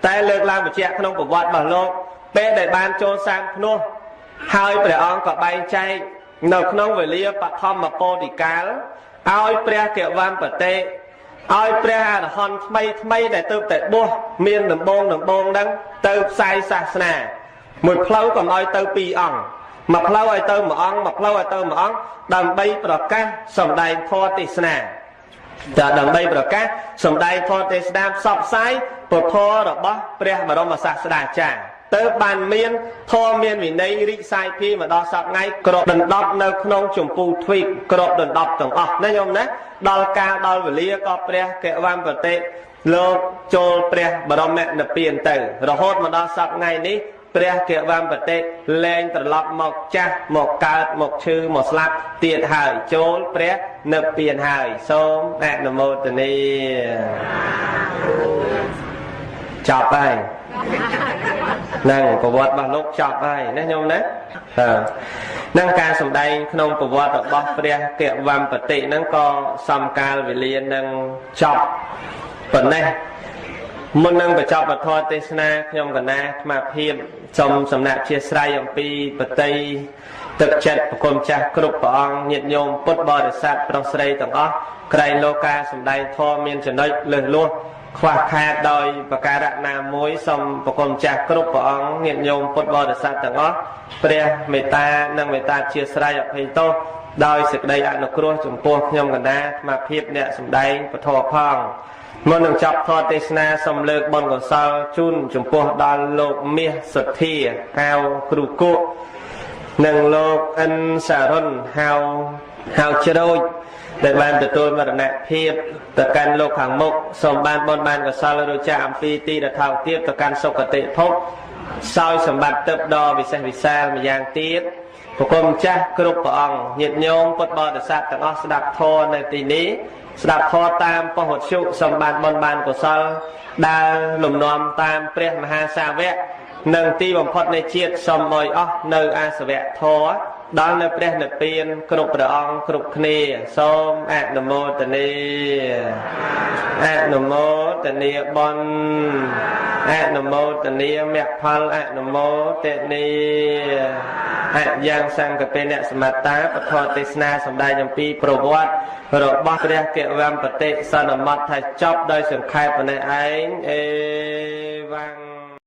តែលើកឡើងបញ្ជាក់ក្នុងប្រវត្តិរបស់លោកពេលដែលបានចូលសាងភ្នោះហើយព្រះអង្គក៏បែងចែកនៅក្នុងវេលាបឋមពោធិកាលឲ្យព្រះកវំបតិឲ្យព្រះអរហន្តថ្មីដែលទើបតែបួសមានដំបងហ្នឹងទៅផ្សាយសាសនាមួយផ្លូវកុំឲ្យទៅ2អង្គមួយផ្លូវឲ្យទៅ1អង្គមួយផ្លូវឲ្យទៅ1អង្គដើម្បីប្រកាសសម្ដែងធម៌ទេសនាចាដើម្បីប្រកាសសម្ដែងធម៌ទេសនាផ្សព្វផ្សាយពធរបស់ព្រះបរមសាស្តាចារ្យទៅបានមានធម៌មានវិន័យរីកសាយភាយមកដល់សប្តាហ៍ថ្ងៃក្របដណ្ដប់នៅក្នុងចម្ពោះទ្វីបក្របដណ្ដប់ទាំងអស់ណាញោមណាដល់កាលដល់វេលាក៏ព្រះកវំបតិលោកចូលព្រះបរមនិព្វានទៅរហូតមកដល់សប្តាហ៍ថ្ងៃនេះព្រះកវំបតិលែងត្រឡប់មកចាស់មកកើតមកឈឺមកស្លាប់ទៀតហើយចូលព្រះនិព្វានហើយសូមអនុមោទនាចប់ហើយនឹងប្រវត្តិរបស់លោកចប់ហើយណាញោមណានឹងការសម្ដែងក្នុងប្រវត្តិរបស់ព្រះកវំបតិហ្នឹងក៏សំកាលវេលានឹងចប់ប៉ុណ្ណេះមុននឹងបញ្ចប់ពធទេសនាខ្ញុំកណាអាត្មាភាពសូមសំណាក់ជាស្រ័យអំពីបតីទឹកចិត្តប្រគុំចាស់គ្រប់ព្រះអង្គញាតិញោមពុទ្ធបរិស័ទប្រុសស្រីទាំងអស់ក្រែងលោកការសម្ដែងធម៌មានចំណុចលើសលួសខ្វះខាតដោយប្រការៈណាមួយសូមប្រគុំចាស់គ្រប់ព្រះអង្គញាតិញោមពុទ្ធបរិស័ទទាំងអស់ព្រះមេត្តានិងមេត្តាជាស្រ័យអភ័យទោសដោយសេចក្តីអនុគ្រោះចំពោះខ្ញុំកណាអាត្មាភាពអ្នកសម្ដែងពធផងមុននឹងចប់ធម៌ទេសនាសូមលើកបុណ្យកុសលជូនចំពោះដល់លោកមាសសទ្ធាហៅគ្រូគក់និងលោកអិនសារុនហៅជ្រោចដែលបានទទួលមរណភាពទៅកាន់លោកខាងមុខសូមបានបុណ្យបានកុសលរួចចាកអំពីទីដថោទាបទៅកាន់សុគតិភពសោយសម្បត្តិទឹកដ៏វិសេសវិសាលម្យ៉ាងទៀតប្រគំចាស់គ្រប់ព្រះអង្គញាតិញោមពុទ្ធបរិស័ទទាំងអស់ស្ដាប់ធម៌នៅទីនេះស្ដាប់ធម៌តាមពហុជុសម្បត្តិបុណ្យបានកុសលដែលលំនាំតាមព្រះមហាសាវកនិងទីបំផុតនៃជាតិសូមឲ្យអស់នៅអាសវៈធម៌ដល់នៅព្រះនិព្វានគ្រប់ព្រះអង្គគ្រប់គ្នាសូមអនុមោទនាអនុមោទនាបុណ្យអនុមោទនាមគ្គផលអនុមោទនាអយ៉ាងសង្ឃពេអ្នកសមត្តាពធទេសនាសម្ដែងអំពីប្រវត្តិរបស់ព្រះកវំបតិសន្មតថាចប់ដោយសង្ខេបប៉ុណ្ណេះឯងអេវ៉ាំង